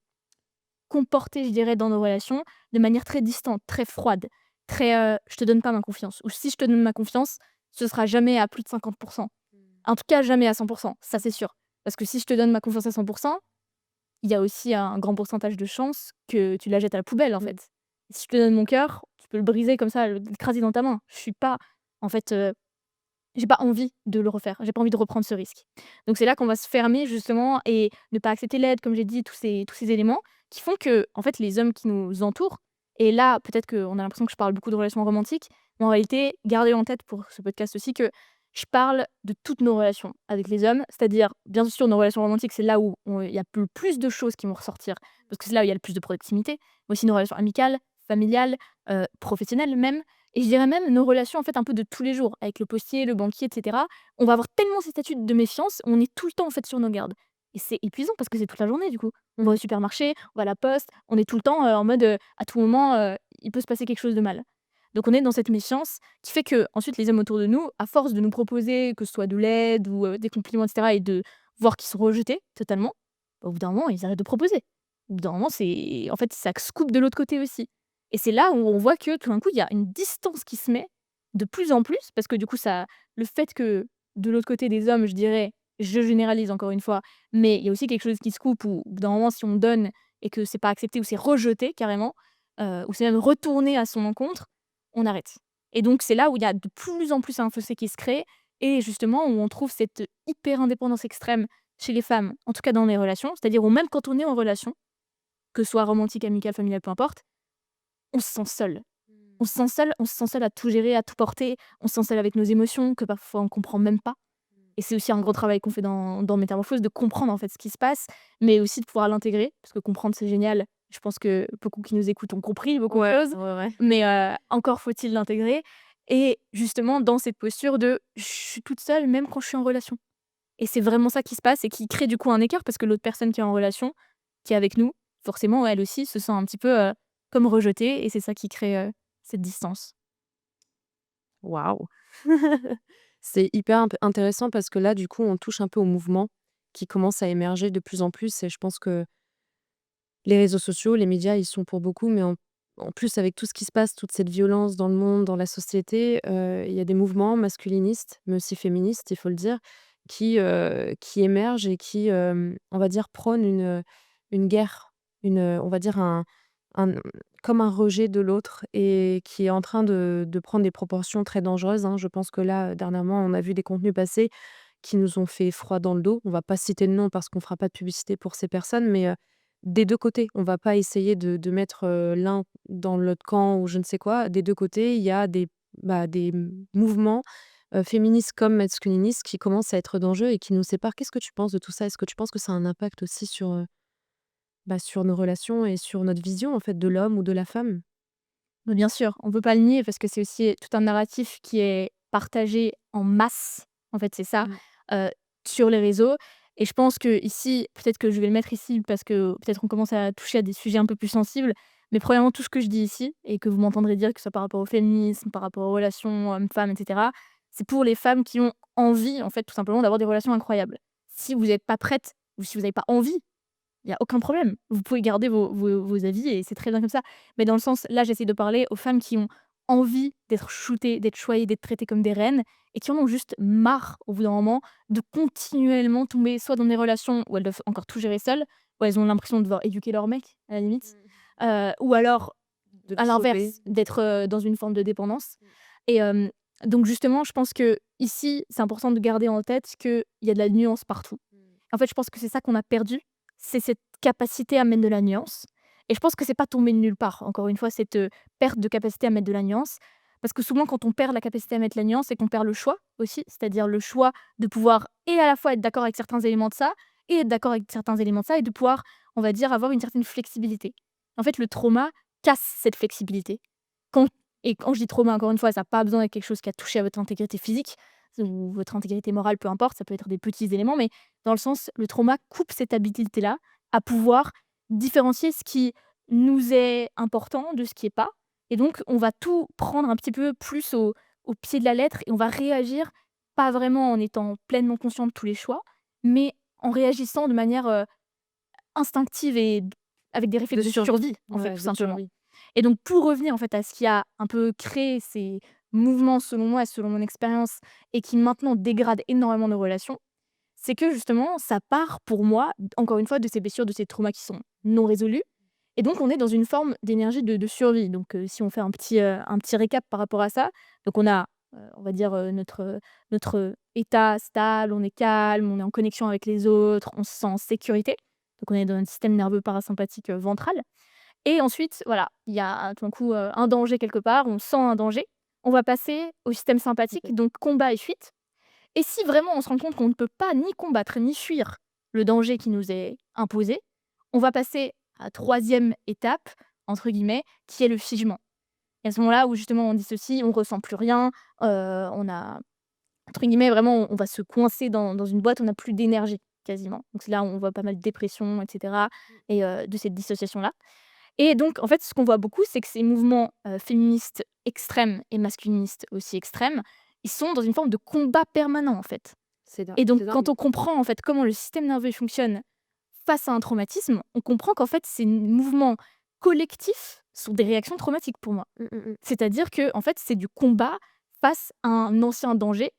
S1: comporter, je dirais, dans nos relations de manière très distante, très froide, très, «Je te donne pas ma confiance» ou «Si je te donne ma confiance, ce sera jamais à plus de 50. En tout cas, jamais à 100, ça, c'est sûr. Parce que si je te donne ma confiance à 100, il y a aussi un grand pourcentage de chances que tu la jettes à la poubelle, en
S3: Mmh.
S1: fait. Si je te donne mon cœur, tu peux le briser comme ça, l'écraser dans ta main. Je suis pas en fait, j'ai pas envie de le refaire. J'ai pas envie de reprendre ce risque. Donc c'est là qu'on va se fermer justement et ne pas accepter l'aide, comme j'ai dit, tous ces éléments qui font que, en fait, les hommes qui nous entourent et là, peut-être qu'on a l'impression que je parle beaucoup de relations romantiques, mais en réalité, gardez en tête pour ce podcast aussi que je parle de toutes nos relations avec les hommes. C'est-à-dire, bien sûr, nos relations romantiques, c'est là où il y a le plus de choses qui vont ressortir, parce que c'est là où il y a le plus de proximité, mais aussi nos relations amicales, familiales, professionnelles même et je dirais même nos relations en fait un peu de tous les jours avec le postier, le banquier et cetera. On va avoir tellement cette attitude de méfiance, on est tout le temps en fait sur nos gardes et c'est épuisant parce que c'est toute la journée du coup. On va au
S3: Mmh.
S1: supermarché, on va à la poste, on est tout le temps, en mode, à tout moment, il peut se passer quelque chose de mal. Donc on est dans cette méfiance qui fait que ensuite les hommes autour de nous, à force de nous proposer que ce soit de l'aide ou, des compliments et cetera et de voir qu'ils sont rejetés totalement, bah, au bout d'un moment, ils arrêtent de proposer. Au bout d'un moment, c'est en fait, ça se coupe de l'autre côté aussi et c'est là où on voit que tout d'un coup, il y a une distance qui se met de plus en plus parce que du coup ça le fait que de l'autre côté des hommes, je dirais, je généralise encore une fois, mais il y a aussi quelque chose qui se coupe où au bout d'un moment, si on donne et que c'est pas accepté ou c'est rejeté carrément, ou c'est même retourné à son encontre, on arrête et donc c'est là où il y a de plus en plus un fossé qui se crée et justement où on trouve cette hyper indépendance extrême chez les femmes, en tout cas dans les relations. C'est-à-dire où même quand on est en relation, que ce soit romantique, amicale, familiale, peu importe, on se sent seul. On se sent seul à tout gérer, à tout porter, on se sent seul avec nos émotions que parfois on comprend même pas et c'est aussi un gros travail qu'on fait dans Métamorphose, de comprendre en fait ce qui se passe, mais aussi de pouvoir l'intégrer, parce que comprendre c'est génial. Je pense que beaucoup qui nous écoutent ont compris beaucoup de
S3: Ouais,
S1: choses,
S3: ouais, ouais.
S1: mais encore faut-il l'intégrer et justement dans cette posture de: «Je suis toute seule même quand je suis en relation» et c'est vraiment ça qui se passe et qui crée du coup un écart parce que l'autre personne qui est en relation, qui est avec nous, forcément elle aussi se sent un petit peu, comme rejetée et c'est ça qui crée, cette distance.
S3: Waouh! C'est hyper intéressant parce que là, du coup, on touche un peu au mouvement qui commence à émerger de plus en plus et je pense que les réseaux sociaux, les médias, ils sont pour beaucoup, mais en plus avec tout ce qui se passe, toute cette violence dans le monde, dans la société, il y a des mouvements masculinistes, mais aussi féministes, il faut le dire, qui émergent et qui, on va dire, prônent une guerre, on va dire un comme un rejet de l'autre et qui est en train de prendre des proportions très dangereuses, hein. Je pense que là, dernièrement, on a vu des contenus passer qui nous ont fait froid dans le dos. On va pas citer de nom parce qu'on fera pas de publicité pour ces personnes, mais des 2 côtés. On va pas essayer de mettre, l'un dans l'autre camp ou je ne sais quoi. Des 2 côtés, il y a des mouvements, féministes comme masculinistes qui commencent à être dangereux et qui nous séparent. Qu'est-ce que tu penses de tout ça? Est-ce que tu penses que ça a un impact aussi sur, sur nos relations et sur notre vision, en fait, de l'homme ou de la femme?
S1: Mais bien sûr, on peut pas le nier parce que c'est aussi tout un narratif qui est partagé en masse, en fait, c'est ça,
S3: Mmh.
S1: heu, sur les réseaux et je pense que ici, peut-être que je vais le mettre ici parce que peut-être on commence à toucher à des sujets un peu plus sensibles, mais premièrement, tout ce que je dis ici et que vous m'entendrez dire, que ce soit par rapport au féminisme, par rapport aux relations hommes-femmes et cetera, c'est pour les femmes qui ont envie, en fait, tout simplement d'avoir des relations incroyables. Si vous êtes pas prête ou si vous avez pas envie, il y a aucun problème. Vous pouvez garder vos avis et c'est très bien comme ça. Mais dans le sens, là, j'essaie de parler aux femmes qui ont envie d'être shootées, d'être choyées, d'être traitées comme des reines et qui en ont juste marre, au bout d'un moment, de continuellement tomber soit dans des relations où elles doivent encore tout gérer seules, où elles ont l'impression de devoir éduquer leur mec, à la limite,
S3: Mmh.
S1: ou alors,
S3: De le
S1: à
S3: sauver.
S1: l'inverse, d'être, dans une forme de dépendance et donc justement, je pense que ici, c'est important de garder en tête qu'il y a de la nuance partout.
S3: Mmh.
S1: En fait, je pense que c'est ça qu'on a perdu, c'est cette capacité à mettre de la nuance et je pense que c'est pas tombé de nulle part, encore une fois, cette, perte de capacité à mettre de la nuance. Parce que souvent, quand on perd la capacité à mettre la nuance, c'est qu'on perd le choix aussi, c'est-à-dire le choix de pouvoir et à la fois être d'accord avec certains éléments de ça et être d'accord avec certains éléments de ça et de pouvoir, on va dire, avoir une certaine flexibilité. En fait, le trauma casse cette flexibilité. Quand et quand je dis trauma, encore une fois, ça a pas besoin d'être quelque chose qui a touché à votre intégrité physique ou votre intégrité morale, peu importe, ça peut être des petits éléments, mais dans le sens, le trauma coupe cette habilité-là à pouvoir différencier ce qui nous est important de ce qui est pas et donc on va tout prendre un petit peu plus au pied de la lettre et on va réagir, pas vraiment en étant pleinement conscient de tous les choix, mais en réagissant de manière, instinctive et avec des réflexes
S3: De
S1: de
S3: survie.
S1: survie, en fait,
S3: Ouais,
S1: tout
S3: de
S1: simplement.
S3: survie.
S1: Et donc pour revenir, en fait, à ce qui a un peu créé ces mouvements, selon moi, selon mon expérience et qui maintenant dégradent énormément nos relations, c'est que justement, ça part pour moi, encore une fois, de ces blessures, de ces traumas qui sont non résolus et donc on est dans une forme d'énergie de survie. Donc si on fait un petit récap par rapport à ça, donc on a, on va dire, notre état stable, on est calme, on est en connexion avec les autres, on se sent en sécurité. Donc on est dans un système nerveux parasympathique, ventral et ensuite, voilà, il y a tout d'un coup, un danger quelque part, on sent un danger. On va passer au système sympathique, donc combat et fuite et si vraiment on se rend compte qu'on ne peut pas ni combattre ni fuir le danger qui nous est imposé, on va passer à troisième étape, entre guillemets, qui est le figement et à ce moment-là où justement on dissocie, on ressent plus rien, on a entre guillemets vraiment on va se coincer dans une boîte, on n'a plus d'énergie quasiment. Donc c'est là où on voit pas mal de dépression, et cetera et de cette dissociation-là et donc en fait, ce qu'on voit beaucoup, c'est que ces mouvements, féministes extrêmes et masculinistes aussi extrêmes, ils sont dans une forme de combat permanent, en fait et donc
S3: C'est
S1: quand
S3: dingue.
S1: on comprend, en fait, comment le système nerveux fonctionne face à un traumatisme, on comprend qu'en fait, ces mouvements collectifs sont des réactions traumatiques pour moi.
S3: Mmh, mmh mh.
S1: C'est-à-dire que en fait, c'est du combat face à un ancien danger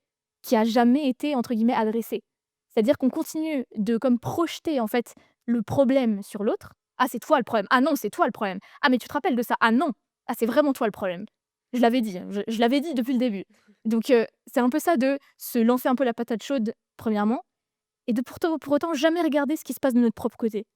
S1: qui a jamais été entre guillemets «adressé». C'est-à-dire qu'on continue de comme projeter en fait le problème sur l'autre. «Ah c'est toi le problème. Ah non, c'est toi le problème. Ah mais tu te rappelles de ça. Ah non. Ah c'est vraiment toi le problème. Je l'avais dit, hein, je l'avais dit depuis le début». Donc c'est un peu ça de se lancer un peu la patate chaude premièrement et de pour autant jamais regarder ce qui se passe de notre propre côté.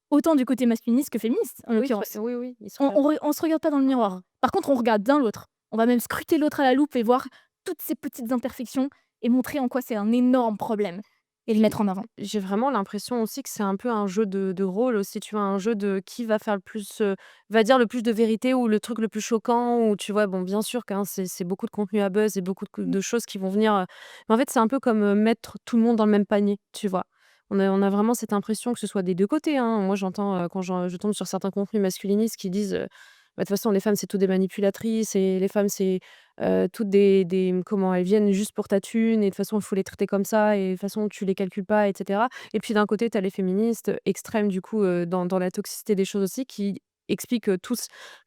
S1: Autant du côté masculiniste que féministe en
S3: Oui,
S1: l'occurrence.
S3: oui, oui, ils sont
S1: On se regarde pas dans le miroir. Par contre, on regarde d'un l'autre. On va même scruter l'autre à la loupe et voir toutes ces petites imperfections et montrer en quoi c'est un énorme problème et le
S3: j'ai
S1: mettre en avant.
S3: j'ai vraiment l'impression aussi que c'est un peu un jeu de rôle aussi, tu vois? Un jeu de qui va faire le plus, va dire le plus de vérité ou le truc le plus choquant ou tu vois? Bon, bien sûr que c'est beaucoup de contenu à buzz et beaucoup
S1: Mmh.
S3: de choses qui vont venir, mais en fait, c'est un peu comme, mettre tout le monde dans le même panier, tu vois? On a vraiment cette impression que ce soit des 2 côtés, hein. Moi, j'entends, quand je tombe sur certains contenus masculinistes qui disent, bah, de toute façon, les femmes, c'est toutes des manipulatrices et les femmes, c'est, toutes comment? Elles viennent juste pour ta thune et de toute façon, il faut les traiter comme ça et de toute façon, tu les calcules pas et cetera et puis d'un côté, tu as les féministes extrêmes, du coup, dans la toxicité des choses aussi qui expliquent,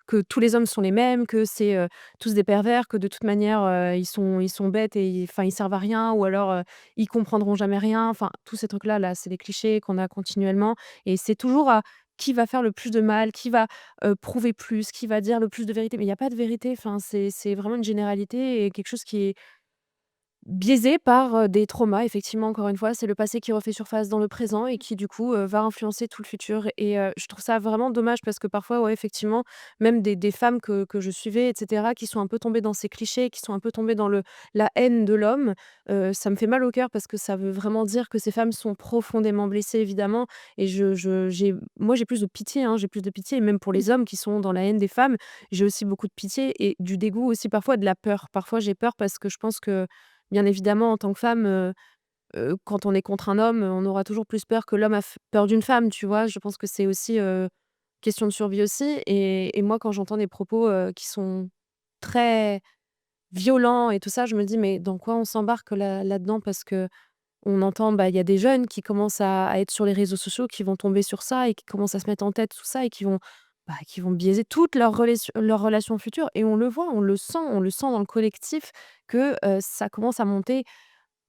S3: que tous les hommes sont les mêmes, que c'est, tous des pervers, que de toute manière, ils sont bêtes et ils servent à rien ou alors, ils comprendront jamais rien. Enfin, tous ces trucs-là, là, c'est des clichés qu'on a continuellement et c'est toujours à qui va faire le plus de mal, qui va prouver plus, qui va dire le plus de vérité. Mais il y a pas de vérité, enfin, c'est vraiment une généralité et quelque chose qui est biaisé par, des traumas. Effectivement, encore une fois, c'est le passé qui refait surface dans le présent et qui, du coup, va influencer tout le futur et je trouve ça vraiment dommage parce que parfois, ouais, effectivement, même des femmes que je suivais et cetera, qui sont un peu tombées dans ces clichés, qui sont un peu tombées dans la haine de l'homme, ça me fait mal au cœur parce que ça veut vraiment dire que ces femmes sont profondément blessées, évidemment et j'ai plus de pitié, hein, j'ai plus de pitié et même pour les hommes qui sont dans la haine des femmes, j'ai aussi beaucoup de pitié et du dégoût aussi parfois, de la peur. Parfois, j'ai peur parce que je pense que bien évidemment, en tant que femme, quand on est contre un homme, on aura toujours plus peur que l'homme a f peur d'une femme, tu vois? Je pense que c'est aussi, question de survie aussi et moi, quand j'entends des propos, qui sont très violents et tout ça, je me dis: «Mais dans quoi on s'embarque là-dedans?» parce qu'on entend, bah, il y a des jeunes qui commencent à être sur les réseaux sociaux, qui vont tomber sur ça et qui commencent à se mettre en tête tout ça et qui vont biaiser toutes leurs relations futures et on le voit, on le sent dans le collectif que, ça commence à monter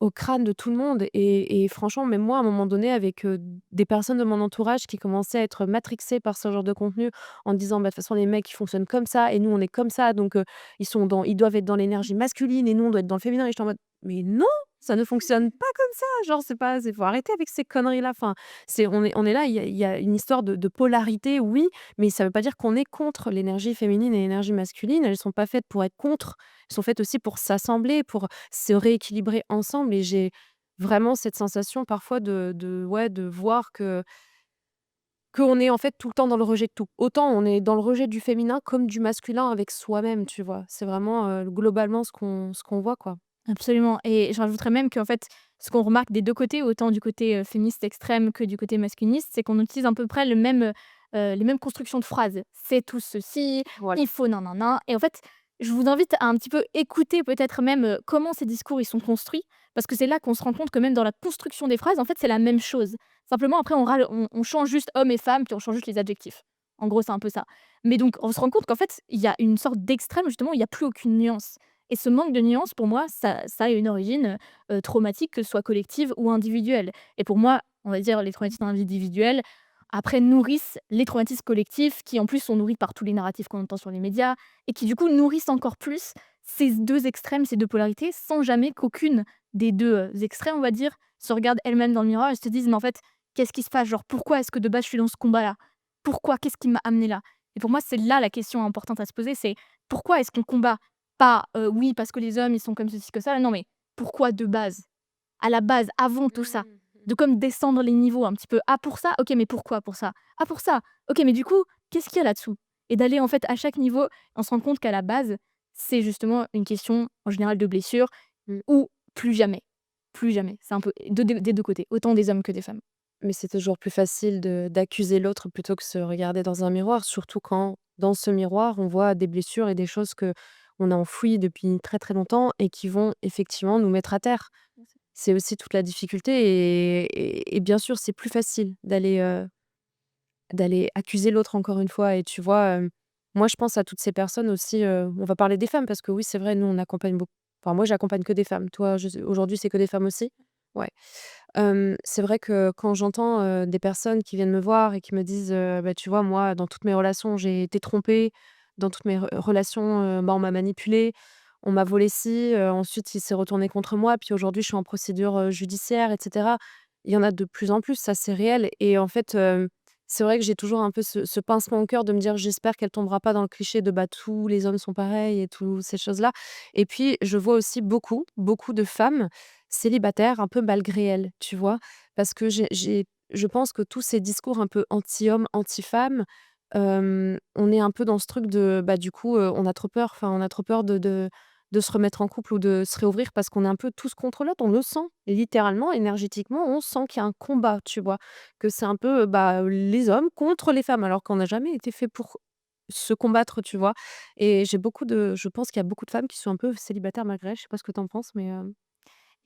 S3: au crâne de tout le monde et franchement, même moi, à un moment donné, avec, des personnes de mon entourage qui commençaient à être matrixées par ce genre de contenu en disant: «Bah, de toute façon, les mecs, ils fonctionnent comme ça et nous, on est comme ça, donc ils doivent être dans l'énergie masculine et nous, on doit être dans le féminin» et j'étais en mode: «Mais non, ça ne fonctionne pas comme ça!» genre, c'est faut arrêter avec ces conneries-là. Enfin, on est là, il y a une histoire de polarité, oui, mais ça veut pas dire qu'on est contre l'énergie féminine et l'énergie masculine. Elles sont pas faites pour être contre, elles sont faites aussi pour s'assembler, pour se rééquilibrer ensemble et j'ai vraiment cette sensation parfois ouais, de voir que qu'on est en fait tout le temps dans le rejet de tout. Autant on est dans le rejet du féminin comme du masculin avec soi-même, tu vois? C'est vraiment, globalement ce qu'on voit, quoi.
S1: Absolument et je rajouterais même qu'en fait, ce qu'on remarque des 2 côtés, autant du côté, féministe extrême que du côté masculiniste, c'est qu'on utilise à peu près les mêmes constructions de phrases. «C'est tout ceci»,
S3: Voilà.
S1: «Il faut nin et en fait, je vous invite à un petit peu écouter peut-être même, comment ces discours ils sont construits, parce que c'est là qu'on se rend compte que même dans la construction des phrases, en fait, c'est la même chose. Simplement après on change juste homme et femme, puis on change juste les adjectifs. En gros, c'est un peu ça. Mais donc on se rend compte qu'en fait, il y a une sorte d'extrême justement où il y a plus aucune nuance. Et ce manque de nuance, pour moi, ça a une origine, traumatique, que ce soit collective ou individuelle. Et pour moi, on va dire les traumatismes individuels, après nourrissent les traumatismes collectifs qui, en plus, sont nourris par tous les narratifs qu'on entend sur les médias et qui, du coup, nourrissent encore plus ces 2 extrêmes, ces 2 polarités, sans jamais qu'aucune des 2 extrêmes, on va dire, se regarde elle-même dans le miroir et se dise: «Mais en fait, qu'est-ce qui se passe? Genre, pourquoi est-ce que de base je suis dans ce combat-là? Pourquoi? Qu'est-ce qui m'a amené là?» Et pour moi, c'est là la question importante à se poser, c'est: pourquoi est-ce qu'on combat? Pas, oui, parce que les hommes, ils sont comme ceci, que ça. Non, mais pourquoi de base? À la base, avant tout ça.
S3: Mmh.
S1: De comme descendre les niveaux un petit peu. «Ah pour ça? OK, mais pourquoi pour ça? Ah pour ça? OK, mais du coup, qu'est-ce qu'il y a là-dessous?» Et d'aller en fait à chaque niveau, on se rend compte qu'à la base, c'est justement une question en général de blessure
S3: Mmh.
S1: ou plus jamais. plus jamais. C'est un peu des 2 côtés, autant des hommes que des femmes.
S3: Mais c'est toujours plus facile d'accuser l'autre plutôt que se regarder dans un miroir, surtout quand, dans ce miroir, on voit des blessures et des choses que on a enfouies depuis très, très longtemps et qui vont effectivement nous mettre à terre. C'est aussi toute la difficulté et bien sûr, c'est plus facile d'aller accuser l'autre encore une fois et tu vois, moi je pense à toutes ces personnes aussi, on va parler des femmes parce que oui, c'est vrai, nous on accompagne beaucoup enfin moi j'accompagne que des femmes. Toi, je sais aujourd'hui, c'est que des femmes aussi? Ouais. C'est vrai que quand j'entends, des personnes qui viennent me voir et qui me disent, «Bah, tu vois, moi, dans toutes mes relations, j'ai été trompée. Dans toutes mes relations, bah, on m'a manipulée, on m'a volé ci, ensuite il s'est retourné contre moi, puis aujourd'hui je suis en procédure, judiciaire» et cetera. Il y en a de plus en plus, ça c'est réel et en fait, c'est vrai que j'ai toujours un peu ce pincement au cœur de me dire: «J'espère qu'elle tombera pas dans le cliché de, bah, tous les hommes sont pareils» et toutes ces choses-là et puis je vois aussi beaucoup, beaucoup de femmes célibataires un peu malgré elles, tu vois? Parce que je pense que tous ces discours un peu anti-hommes, anti-femmes, on est un peu dans ce truc de, bah, du coup, on a trop peur, enfin, on a trop peur de se remettre en couple ou de se réouvrir parce qu'on est un peu tous contre l'autre. On le sent, littéralement, énergétiquement, on sent qu'il y a un combat, tu vois? Que c'est un peu, bah, les hommes contre les femmes alors qu'on n'a jamais été fait pour se combattre, tu vois? Et je pense qu'il y a beaucoup de femmes qui sont un peu célibataires malgré elles. Je sais pas ce que tu en penses, mais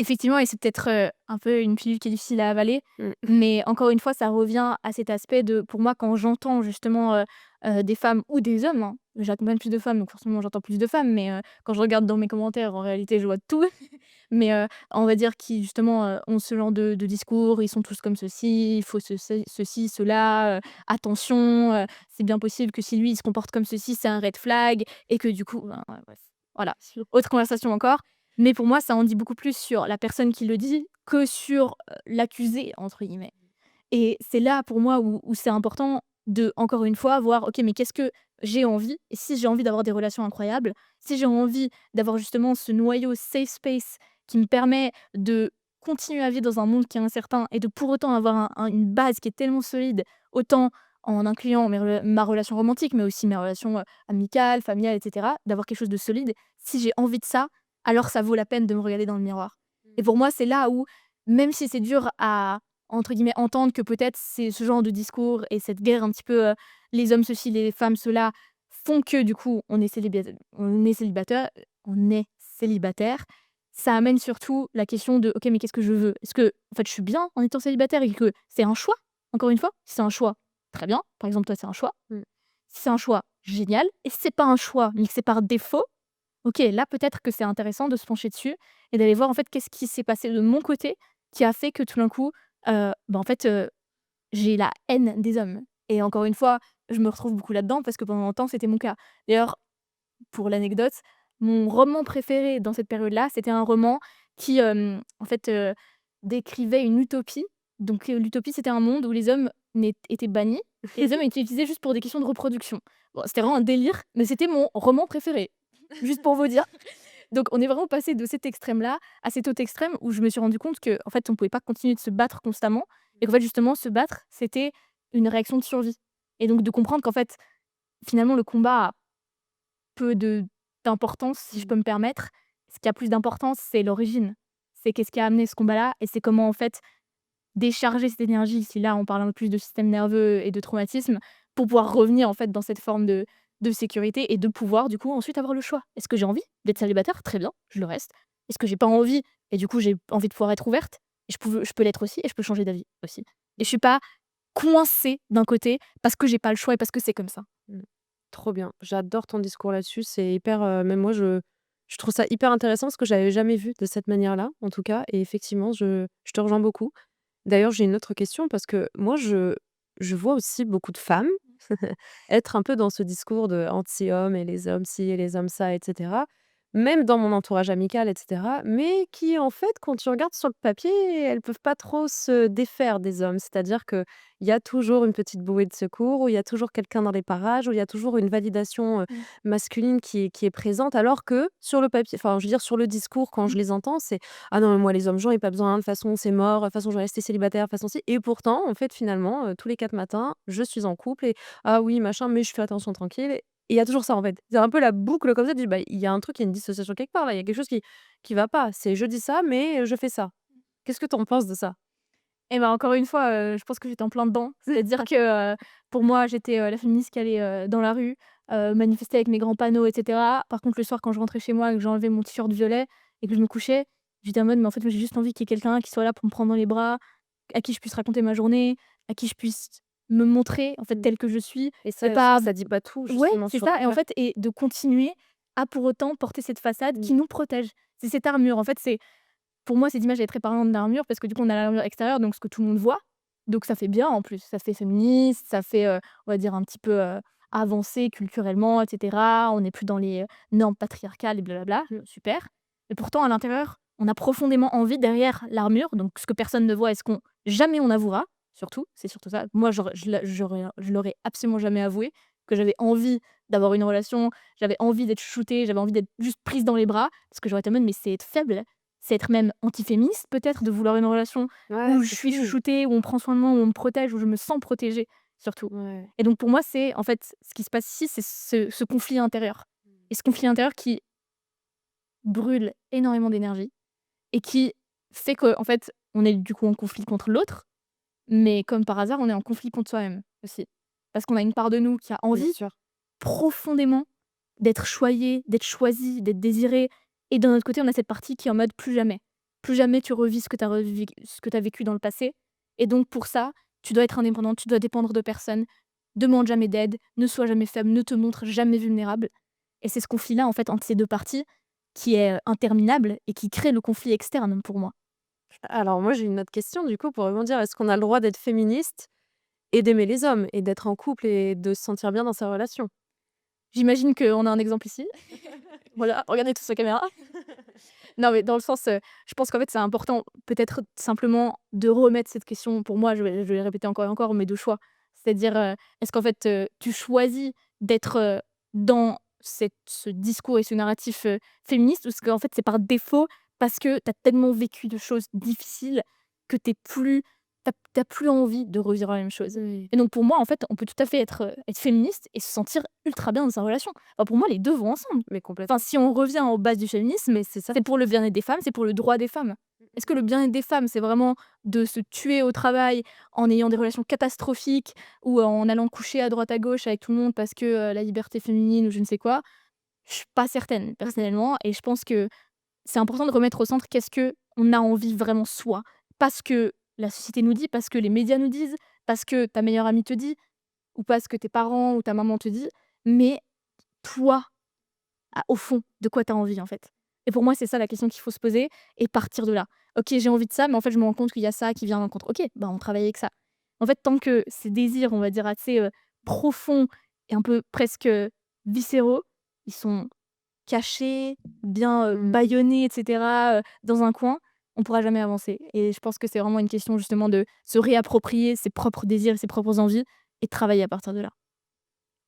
S1: Effectivement et c'est peut-être, un peu une pilule qui est difficile à avaler,
S3: mmh.
S1: mais encore une fois, ça revient à cet aspect de pour moi, quand j'entends justement, des femmes ou des hommes, hein, j'accompagne plus de femmes, donc forcément j'entends plus de femmes, mais quand je regarde dans mes commentaires, en réalité, je vois tout. Mais on va dire qui justement, ont ce genre de discours, ils sont tous comme ceci, il faut ceci, cela, attention, c'est bien possible que si lui, il se comporte comme ceci, c'est un red flag et que du coup, ben, ouais, bref, voilà, autre conversation encore. Mais pour moi, ça en dit beaucoup plus sur la personne qui le dit que sur, «l'accusé» entre guillemets. Et c'est là pour moi où c'est important de, encore une fois, voir: «OK, mais qu'est-ce que j'ai envie?» Et si j'ai envie d'avoir des relations incroyables, si j'ai envie d'avoir justement ce noyau safe space qui me permet de continuer à vivre dans un monde qui est incertain et de pour autant avoir une base qui est tellement solide, autant en incluant ma relation romantique, mais aussi mes relations, amicales, familiales et cetera, d'avoir quelque chose de solide. Si j'ai envie de ça, alors ça vaut la peine de me regarder dans le miroir. Et pour moi, c'est là où, même si c'est dur à entre guillemets, entendre que peut-être c'est ce genre de discours et cette guerre un petit peu, les hommes ceci, les femmes cela, font que du coup on est célibataire. Ça amène surtout la question de: «OK, mais qu'est-ce que je veux? Est-ce que, en fait, je suis bien en étant célibataire et que c'est un choix?» Encore une fois, si c'est un choix, très bien. Par exemple, toi, c'est un choix.
S3: Mmh.
S1: Si c'est un choix, génial et si c'est pas un choix, mais que c'est par défaut, OK, là, peut-être que c'est intéressant de se pencher dessus et d'aller voir, en fait, qu'est-ce qui s'est passé de mon côté qui a fait que tout d'un coup, bah, en fait, j'ai la haine des hommes et encore une fois, je me retrouve beaucoup là-dedans parce que pendant longtemps, c'était mon cas. D'ailleurs, pour l'anecdote, mon roman préféré dans cette période-là, c'était un roman qui, en fait, décrivait une utopie. Donc, l'utopie, c'était un monde où les hommes étaient bannis et les hommes étaient utilisés juste pour des questions de reproduction. Bon, c'était vraiment un délire, mais c'était mon roman préféré, juste pour vous dire. Donc on est vraiment passé de cet extrême-là à cet autre extrême où je me suis rendu compte que en fait, on pouvait pas continuer de se battre constamment et qu'en fait, justement, se battre, c'était une réaction de survie et donc de comprendre qu'en fait, finalement, le combat a peu d'importance, si je peux me permettre. Ce qui a plus d'importance, c'est l'origine. C'est qu'est-ce qui a amené ce combat-là et c'est comment, en fait, décharger cette énergie, si là, on parle un peu plus de système nerveux et de traumatisme, pour pouvoir revenir, en fait, dans cette forme de sécurité et de pouvoir, du coup, ensuite avoir le choix. Est-ce que j'ai envie d'être célibataire? Très bien, je le reste. Est-ce que j'ai pas envie? Et du coup, j'ai envie de pouvoir être ouverte et je peux l'être aussi et je peux changer d'avis aussi. Et je suis pas coincée d'un côté parce que j'ai pas le choix et parce que c'est comme ça.
S3: Mmh. Trop bien. J'adore ton discours là-dessus. C'est hyper, même moi je trouve ça hyper intéressant parce que j'avais jamais vu de cette manière-là, en tout cas et effectivement je te rejoins beaucoup. D'ailleurs, j'ai une autre question parce que moi je vois aussi beaucoup de femmes être un peu dans ce discours de anti-homme et les hommes ci et les hommes ça et cetera. Même dans mon entourage amical et cetera, mais qui en fait, quand tu regardes sur le papier, elles peuvent pas trop se défaire des hommes. C'est-à-dire qu'il y a toujours une petite bouée de secours, où il y a toujours quelqu'un dans les parages, où il y a toujours une validation,
S1: Mmh.
S3: masculine qui est présente, alors que sur le papier enfin, je veux dire sur le discours quand
S1: Mmh.
S3: je les entends, c'est: «Ah non, mais moi les hommes, j'en ai pas besoin, de toute façon c'est mort, de toute façon je vais rester célibataire, de toute façon si» et pourtant, en fait, finalement, tous les 4 matins, je suis en couple et ah oui, machin, mais je fais attention tranquille et il y a toujours ça, en fait. C'est un peu la boucle comme ça, tu dis: «Bah, il y a un truc, il y a une dissociation quelque part là, il y a quelque chose qui va pas. C'est je dis ça, mais je fais ça». Qu'est-ce que tu en penses de ça?
S1: Et ben, encore une fois, je pense que j'étais en plein dedans. C'est-à-dire que, pour moi, j'étais, la féministe qui allait, dans la rue, manifester avec mes grands panneaux et cetera. Par contre, le soir, quand je rentrais chez moi et que j'enlevais mon t-shirt violet et que je me couchais, j'étais en mode: «Mais en fait, moi, j'ai juste envie qu'il y ait quelqu'un qui soit là pour me prendre dans les bras, à qui je puisse raconter ma journée, à qui je puisse me montrer, en fait,
S3: Mmh.
S1: telle que je suis».
S3: Et
S1: Mais
S3: ça, est-ce que
S1: pas
S3: ça dit pas tout
S1: Ouais,
S3: justement
S1: c'est
S3: sur
S1: ça et en
S3: ouais.
S1: fait et de continuer à pour autant porter cette façade
S3: Mmh.
S1: qui nous protège. C'est cette armure. En fait, c'est pour moi, cette image elle est très parlante d'armure parce que du coup, on a l'armure extérieure, donc ce que tout le monde voit. Donc ça fait bien en plus, ça fait féministe, ça fait, on va dire un petit peu, avancé culturellement et cetera. On n'est plus dans les, normes patriarcales et blablabla, super. Et pourtant à l'intérieur, on a profondément envie derrière l'armure, donc ce que personne ne voit et ce qu'on jamais on avouera, surtout, c'est surtout ça. Moi, je l'aurais absolument jamais avoué que j'avais envie d'avoir une relation, j'avais envie d'être chouchoutée, j'avais envie d'être juste prise dans les bras parce que j'aurais été en mode: «Mais c'est être faible, c'est être même antiféministe peut-être de vouloir une relation
S3: Ouais,
S1: où je
S3: c'est
S1: suis
S3: fou.
S1: chouchoutée, où on prend soin de moi, où on me protège, où je me sens protégée, surtout».
S3: Ouais.
S1: Et donc pour moi, c'est en fait, ce qui se passe ici, c'est ce conflit intérieur. Et ce conflit intérieur qui brûle énormément d'énergie et qui fait qu'en fait, on est du coup en conflit contre l'autre, mais comme par hasard, on est en conflit contre soi-même aussi. Parce qu'on a une part de nous qui a
S3: Bien
S1: envie
S3: sûr.
S1: profondément d'être choyée, d'être choisie, d'être désirée et d'un autre côté, on a cette partie qui est en mode: «Plus jamais. Plus jamais tu revis ce que tu as vécu dans le passé et donc pour ça, tu dois être indépendante, tu dois dépendre de personne. Demande jamais d'aide, ne sois jamais faible, ne te montre jamais vulnérable». Et c'est ce conflit-là, en fait, entre ces 2 parties qui est, interminable et qui crée le conflit externe pour moi.
S3: Alors moi, j'ai une autre question du coup pour rebondir. Est-ce qu'on a le droit d'être féministe et d'aimer les hommes et d'être en couple et de se sentir bien dans sa relation?
S1: J'imagine qu'on a un exemple ici. Voilà, regardez tous la caméra. Non, mais dans le sens, je pense qu'en fait, c'est important peut-être simplement de remettre cette question pour moi, je vais répéter encore et encore, mais de choix. C'est-à-dire, est-ce qu'en fait, tu choisis d'être, dans ce discours et ce narratif, féministe ou est-ce qu'en fait, c'est par défaut parce que tu as tellement vécu de choses difficiles que tu plus envie de revivre la même chose?
S3: Oui.
S1: Et donc pour moi, en fait, on peut tout à fait être féministe et se sentir ultra bien dans sa relation. Enfin, pour moi, les 2 vont ensemble.
S3: Mais complètement.
S1: Enfin, si on revient aux bases du féminisme,
S3: Mais c'est ça.
S1: c'est pour le bien-être des femmes, c'est pour le droit des femmes. Est-ce que le bien-être des femmes, c'est vraiment de se tuer au travail en ayant des relations catastrophiques ou en allant coucher à droite à gauche avec tout le monde parce que, la liberté féminine ou je ne sais quoi? Je suis pas certaine personnellement et je pense que c'est important de remettre au centre qu'est-ce qu'on a envie vraiment soi. Parce que la société nous dit, parce que les médias nous disent, parce que ta meilleure amie te dit ou parce que tes parents ou ta maman te dit, mais toi au fond, de quoi tu as envie, en fait? Et pour moi, c'est ça la question qu'il faut se poser et partir de là. OK, j'ai envie de ça, mais en fait, je me rends compte qu'il y a ça qui vient à l'encontre. OK, bah, on travaille avec ça. En fait, tant que ces désirs, on va dire, assez, profonds et un peu presque, viscéraux, ils sont cachés, bien,
S3: Mmh.
S1: bâillonnés et cetera, dans un coin, on pourra jamais avancer et je pense que c'est vraiment une question justement de se réapproprier ses propres désirs et ses propres envies et de travailler à partir de là.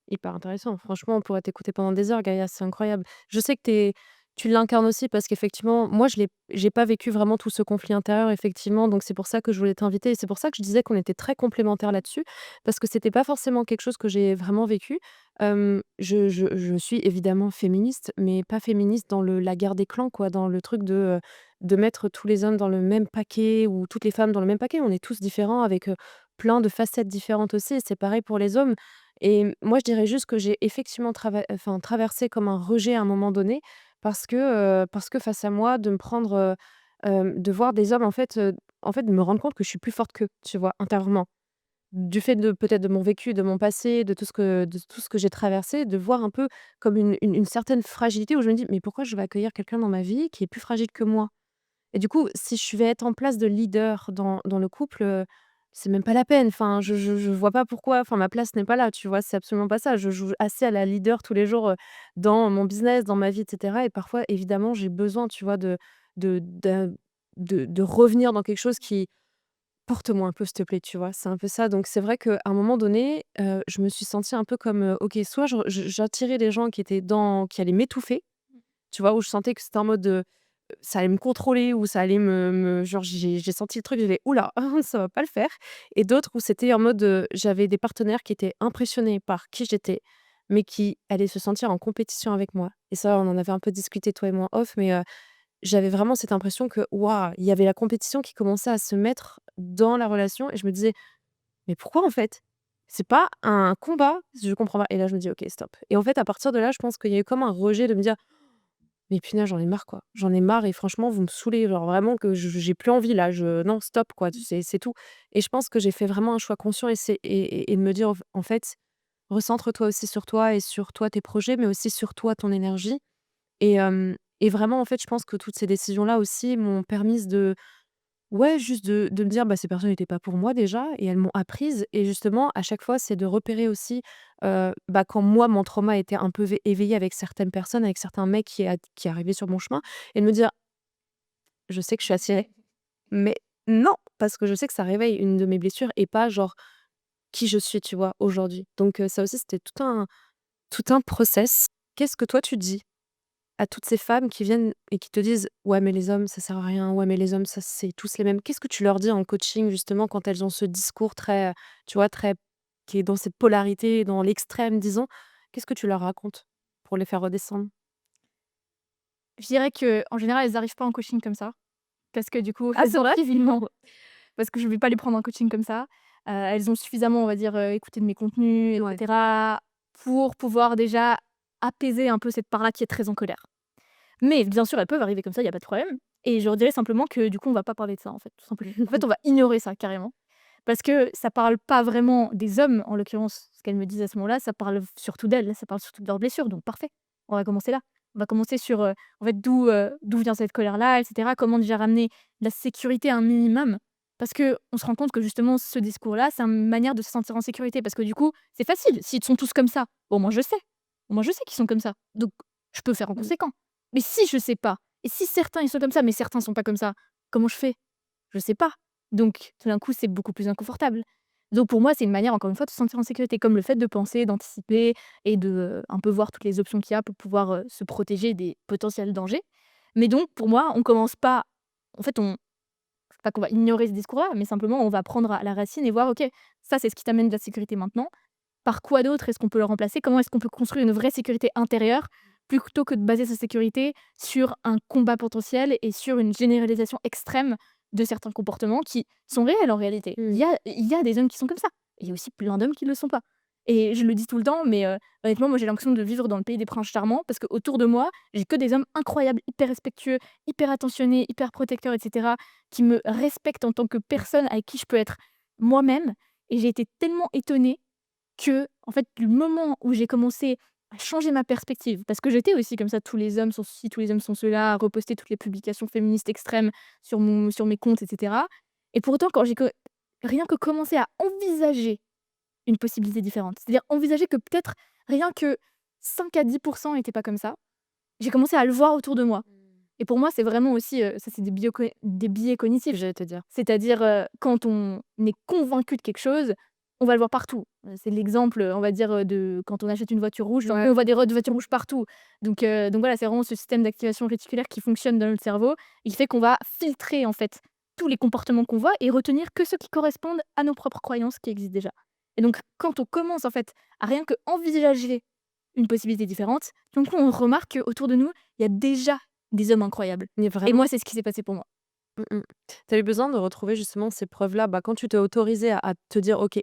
S3: Hyper intéressant. Franchement, on pourrait t'écouter pendant des heures, Gaïa, c'est incroyable. Je sais que tu l'incarnes aussi parce qu'effectivement, moi, j'ai pas vécu vraiment tout ce conflit intérieur, effectivement. Donc, c'est pour ça que je voulais t'inviter. Et c'est pour ça que je disais qu'on était très complémentaires là-dessus. Parce que c'était pas forcément quelque chose que j'ai vraiment vécu. Je suis évidemment féministe, mais pas féministe dans la guerre des clans, quoi. Dans le truc de mettre tous les hommes dans le même paquet ou toutes les femmes dans le même paquet. On est tous différents avec plein de facettes différentes aussi. Et c'est pareil pour les hommes. Et moi, je dirais juste que j'ai effectivement traversé comme un rejet à un moment donné parce que face à moi, de me prendre, de voir des hommes en fait, de me rendre compte que je suis plus forte qu'eux, tu vois? Intérieurement. Du fait de peut-être de mon vécu, de mon passé, de tout ce que j'ai traversé, de voir un peu comme une certaine fragilité où je me dis: «Mais pourquoi je vais accueillir quelqu'un dans ma vie qui est plus fragile que moi?» Et du coup, si je vais être en place de leader dans le couple, c'est même pas la peine. Enfin, je vois pas pourquoi, enfin, ma place n'est pas là, tu vois? C'est absolument pas ça. Je joue assez à la leader tous les jours, dans mon business, dans ma vie et cetera et parfois, évidemment, j'ai besoin, tu vois, d'un de revenir dans quelque chose qui: «Porte-moi un peu, s'il te plaît», tu vois? C'est un peu ça. Donc c'est vrai qu'à un moment donné, je me suis sentie un peu comme, OK, soit j'attirais des gens qui allaient m'étouffer, tu vois? Où je sentais que c'était en mode, ça allait me contrôler ou ça allait genre j'ai senti le truc, j'ai fait: «Ouh là, ça va pas le faire» et d'autres où c'était en mode, j'avais des partenaires qui étaient impressionnés par qui j'étais, mais qui allaient se sentir en compétition avec moi et ça, on en avait un peu discuté toi et moi en off, mais j'avais vraiment cette impression que, waouh, il y avait la compétition qui commençait à se mettre dans la relation et je me disais: «Mais pourquoi, en fait? C'est pas un combat, je comprends pas» et là, je me dis: «OK, stop» et en fait, à partir de là, je pense qu'il y a eu comme un rejet de me dire: «Mais punaise, j'en ai marre, quoi. J'en ai marre et franchement, vous me saoulez, genre vraiment que je j'ai plus envie là, je non, stop, quoi, c'est tout» et je pense que j'ai fait vraiment un choix conscient et c'est et de me dire: En fait, recentre-toi aussi sur toi et sur toi, tes projets, mais aussi sur toi, ton énergie» et vraiment, en fait, je pense que toutes ces décisions-là aussi m'ont permise de ouais, juste de me dire: «Bah, ces personnes n'étaient pas pour moi déjà» et elles m'ont apprise et justement, à chaque fois, c'est de repérer aussi, bah, quand moi, mon trauma était un peu éveillé avec certaines personnes, avec certains mecs qui arrivaient sur mon chemin et de me dire: «Je sais que je suis attirée, mais non!» parce que je sais que ça réveille une de mes blessures et pas genre qui je suis, tu vois, aujourd'hui. Donc ça aussi, c'était tout un process. Qu'est-ce que toi, tu dis à toutes ces femmes qui viennent et qui te disent: «Ouais, mais les hommes, ça sert à rien. Ouais, mais les hommes, ça, c'est tous les mêmes». Qu'est-ce que tu leur dis en coaching, justement, quand elles ont ce discours très, tu vois, très qui est dans cette polarité, dans l'extrême, disons? Qu'est-ce que tu leur racontes pour les faire redescendre?
S1: Je dirais qu'en général, elles arrivent pas en coaching comme ça, parce que du coup,
S3: Ah, c'est vrai?
S1: évidemment, parce que je vais pas les prendre en coaching comme ça. Elles ont suffisamment, on va dire, écouté de mes contenus et
S3: Ouais.
S1: cetera, pour pouvoir déjà apaiser un peu cette part-là qui est très en colère. Mais bien sûr, elles peuvent arriver comme ça, il y a pas de problème et je leur dirais simplement que du coup, on va pas parler de ça, en fait, tout simplement. En fait, on va ignorer ça carrément parce que ça parle pas vraiment des hommes, en l'occurrence, ce qu'elles me disent à ce moment-là, ça parle surtout d'elles, ça parle surtout de leurs blessures, donc parfait. On va commencer là. On va commencer sur, en fait, d'où vient cette colère-là et cetera. Comment déjà ramener la sécurité à un minimum? Parce que on se rend compte que justement ce discours-là, c'est une manière de se sentir en sécurité parce que du coup, c'est facile. S'ils sont tous comme ça, bon moi je sais. Moi je sais qu'ils sont comme ça, donc je peux faire en
S3: Mmh.
S1: conséquent. Mais si je sais pas et si certains ils sont comme ça, mais certains sont pas comme ça, comment je fais? Je sais pas. Donc tout d'un coup, c'est beaucoup plus inconfortable. Donc pour moi, c'est une manière encore une fois de se sentir en sécurité, comme le fait de penser, d'anticiper et de, un peu voir toutes les options qu'il y a pour pouvoir, se protéger des potentiels dangers. Mais donc pour moi, on commence pas en fait, on c'est pas qu'on va ignorer ce discours-là, mais simplement on va prendre à la racine et voir: «OK, ça c'est ce qui t'amène de la sécurité maintenant. Par quoi d'autre est-ce qu'on peut le remplacer? Comment est-ce qu'on peut construire une vraie sécurité intérieure, plutôt que de baser sa sécurité sur un combat potentiel et sur une généralisation extrême de certains comportements qui sont réels en réalité.
S3: Mmh.
S1: Il y a des hommes qui sont comme ça. Il y a aussi plein d'hommes qui ne le sont pas. Et je le dis tout le temps, mais honnêtement, moi j'ai l'impression de vivre dans le pays des princes charmants parce qu'autour de moi, j'ai que des hommes incroyables, hyper respectueux, hyper attentionnés, hyper protecteurs, etc., qui me respectent en tant que personne avec qui je peux être moi-même. Et j'ai été tellement étonnée que, en fait, le moment où j'ai commencé à changer ma perspective, parce que j'étais aussi comme ça, tous les hommes sont ceci, tous les hommes sont cela, à reposter toutes les publications féministes extrêmes sur mes comptes, et cetera. Et pourtant, quand j'ai rien que commencé à envisager une possibilité différente, c'est-à-dire envisager que peut-être rien que 5 à 10% n'étaient pas comme ça, j'ai commencé à le voir autour de moi. Et pour moi, c'est vraiment aussi, ça c'est des biais cognitifs.
S3: J'allais te dire.
S1: C'est-à-dire, quand on est convaincu de quelque chose, on va le voir partout. C'est l'exemple, on va dire, de quand on achète une voiture rouge,
S3: Ouais.
S1: on voit des voitures rouges partout. Donc voilà, c'est vraiment ce système d'activation réticulaire qui fonctionne dans notre cerveau et qui fait qu'on va filtrer, en fait, tous les comportements qu'on voit et retenir que ceux qui correspondent à nos propres croyances qui existent déjà. Et donc quand on commence, en fait, à rien qu'envisager une possibilité différente, donc on remarque qu'autour de nous, il y a déjà des hommes incroyables.
S3: Mais
S1: Et
S3: vraiment.
S1: moi, c'est ce qui s'est passé pour moi.
S3: Mmh mh. Tu as eu besoin de retrouver justement ces preuves-là, bah, quand tu t'es autorisé à te dire: «OK,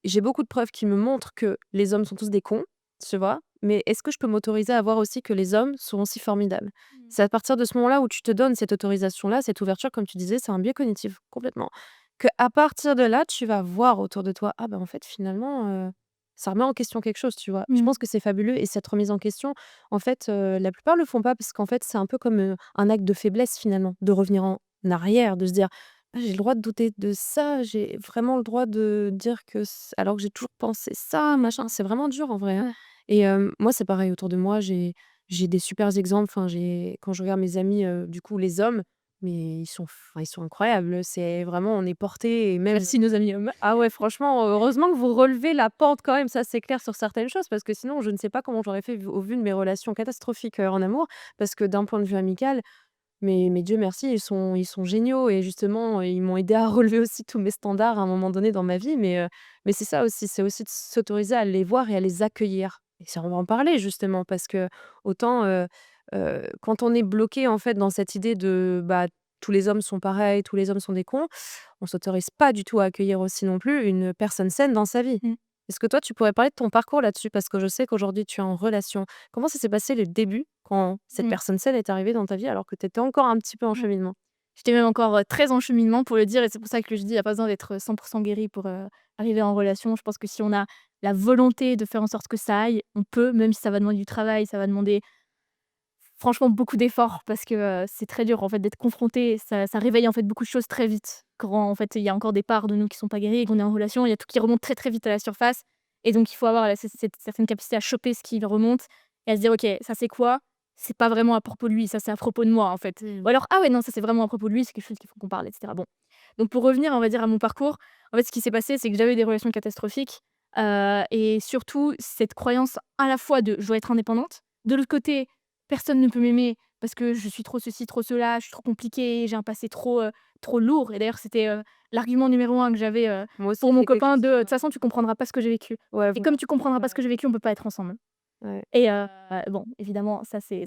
S3: j'ai beaucoup de preuves qui me montrent que les hommes sont tous des cons», tu vois? Mais est-ce que je peux m'autoriser à voir aussi que les hommes sont aussi formidables?
S1: Mmh.
S3: C'est à partir de ce moment-là où tu te donnes cette autorisation-là, cette ouverture, comme tu disais, c'est un biais cognitif, complètement. Que à partir de là, tu vas voir autour de toi: «Ah, bah, en fait, finalement, ça remet en question quelque chose», tu vois? Je
S1: Mmh.
S3: pense que c'est fabuleux et cette remise en question, en fait, la plupart le font pas parce qu'en fait, c'est un peu comme, un acte de faiblesse, finalement, de revenir en arrière, de se dire: «Ah, j'ai le droit de douter de ça, j'ai vraiment le droit de dire que c alors que j'ai toujours pensé ça, machin». C'est vraiment dur en vrai, hein
S1: Ouais.
S3: et moi, c'est pareil autour de moi, j'ai des supers exemples, enfin, j'ai quand je regarde mes amis, du coup, les hommes, mais ils sont incroyables. C'est vraiment on est portés et même
S1: Merci nos amis hommes.
S3: ah ouais, franchement, heureusement que vous relevez la pente quand même, ça c'est clair sur certaines choses parce que sinon je ne sais pas comment j'aurais fait au vu de mes relations catastrophiques, en amour. Parce que d'un point de vue amical, mais Dieu merci, ils sont géniaux et justement, ils m'ont aidé à relever aussi tous mes standards à un moment donné dans ma vie. Mais c'est ça aussi, c'est aussi de s'autoriser à les voir et à les accueillir et ça on va en parler justement parce que autant, quand on est bloqué, en fait, dans cette idée de, tous les hommes sont pareils, tous les hommes sont des cons, on s'autorise pas du tout à accueillir aussi non plus une personne saine dans sa vie.
S1: Mmh.
S3: Est-ce que toi, tu pourrais parler de ton parcours là-dessus? Parce que je sais qu'aujourd'hui, tu es en relation. Comment ça s'est passé le début quand cette
S1: Mmh.
S3: personne saine est arrivée dans ta vie alors que tu étais encore un petit peu en
S1: Mmh.
S3: cheminement?
S1: J'étais même encore, très en cheminement pour le dire et c'est pour ça que je dis il y a pas besoin d'être 100 guéri pour, arriver en relation. Je pense que si on a la volonté de faire en sorte que ça aille, on peut, même si ça va demander du travail, ça va demander franchement beaucoup d'efforts parce que, c'est très dur en fait d'être confronté. Ça réveille en fait beaucoup de choses très vite. Quand en fait il y a encore des parts de nous qui sont pas guéries et qu'on est en relation, il y a tout qui remonte très, très vite à la surface et donc il faut avoir cette certaine capacité à choper ce qui remonte et à se dire: «OK, ça c'est quoi? C'est pas vraiment à propos de lui, ça c'est à propos de moi en fait». Ou alors: «Ah ouais non, ça c'est vraiment à propos de lui, c'est quelque chose qu'il faut qu'on parle» et cetera. Bon, donc pour revenir on va dire à mon parcours, en fait ce qui s'est passé c'est que j'avais des relations catastrophiques, et surtout cette croyance à la fois de: «Je dois être indépendante», de l'autre côté personne ne peut m'aimer parce que je suis trop ceci, trop cela, je suis trop compliquée, j'ai un passé trop lourd et d'ailleurs c'était, l'argument numéro un que j'avais,
S3: Moi aussi,
S1: pour mon
S3: c'est quelque
S1: copain
S3: chose
S1: de: «De toute façon tu comprendras pas ce que j'ai vécu
S3: ouais,
S1: et
S3: voilà,
S1: comme tu comprendras pas ce que j'ai vécu, on peut pas être ensemble».
S3: ouais.
S1: Et bon évidemment ça s'est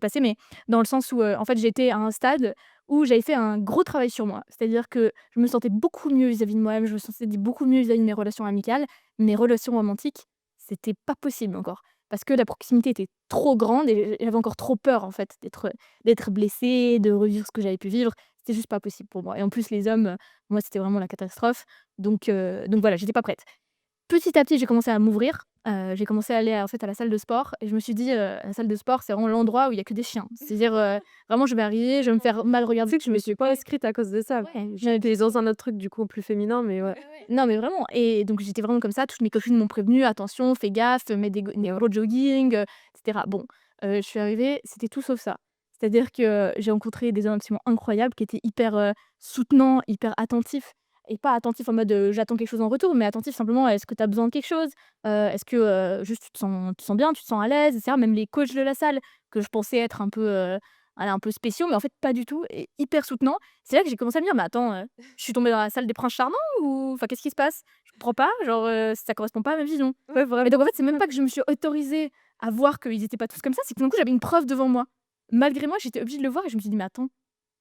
S1: passé mais dans le sens où, en fait j'étais à un stade où j'avais fait un gros travail sur moi. C'est-à-dire que je me sentais beaucoup mieux vis-à-vis de moi-même, je me sentais beaucoup mieux vis-à-vis de mes relations amicales. Mes relations romantiques, c'était pas possible encore. Parce que la proximité était trop grande et j'avais encore trop peur en fait d'être blessée, de revivre ce que j'avais pu vivre. C'était juste pas possible pour moi et en plus les hommes, moi c'était vraiment la catastrophe donc voilà, j'étais pas prête. Petit à petit, j'ai commencé à m'ouvrir, j'ai commencé à aller, en fait, à la salle de sport et je me suis dit, «La salle de sport, c'est vraiment l'endroit où il y a que des chiens». C'est-à-dire, vraiment, je vais arriver, je vais me faire mal
S3: Tu sais
S1: regarder.
S3: que je me suis pas inscrite à cause de ça.
S1: Ouais,
S3: J'étais dans un autre truc du coup plus féminin, mais ouais.
S1: non, mais vraiment et donc j'étais vraiment comme ça. Toutes mes copines m'ont prévenue: «Attention, fais gaffe, mets des gros jogging», et cetera. Bon, je suis arrivée, c'était tout sauf ça. C'est-à-dire que j'ai rencontré des hommes absolument incroyables qui étaient hyper, soutenants, hyper attentifs et pas attentifs en mode, j'attends quelque chose en retour, mais attentifs simplement: «Est-ce que tu as besoin de quelque chose? Est-ce que, juste tu te sens bien, tu te sens à l'aise?» et cetera. Même les coachs de la salle que je pensais être un peu, voilà, un peu spéciaux, mais en fait pas du tout et hyper soutenants. C'est là que j'ai commencé à me dire: «Mais attends, je suis tombée dans la salle des princes charmants ou enfin qu'est-ce qui se passe? Je comprends pas, genre, ça correspond pas à ma vision».
S3: Ouais,
S1: Et
S3: vraiment.
S1: donc en fait, c'est même pas que je me suis autorisée à voir qu'ils étaient pas tous comme ça, c'est que d'un coup, j'avais une preuve devant moi. Malgré moi, j'étais obligée de le voir et je me suis dit: «Mais attends,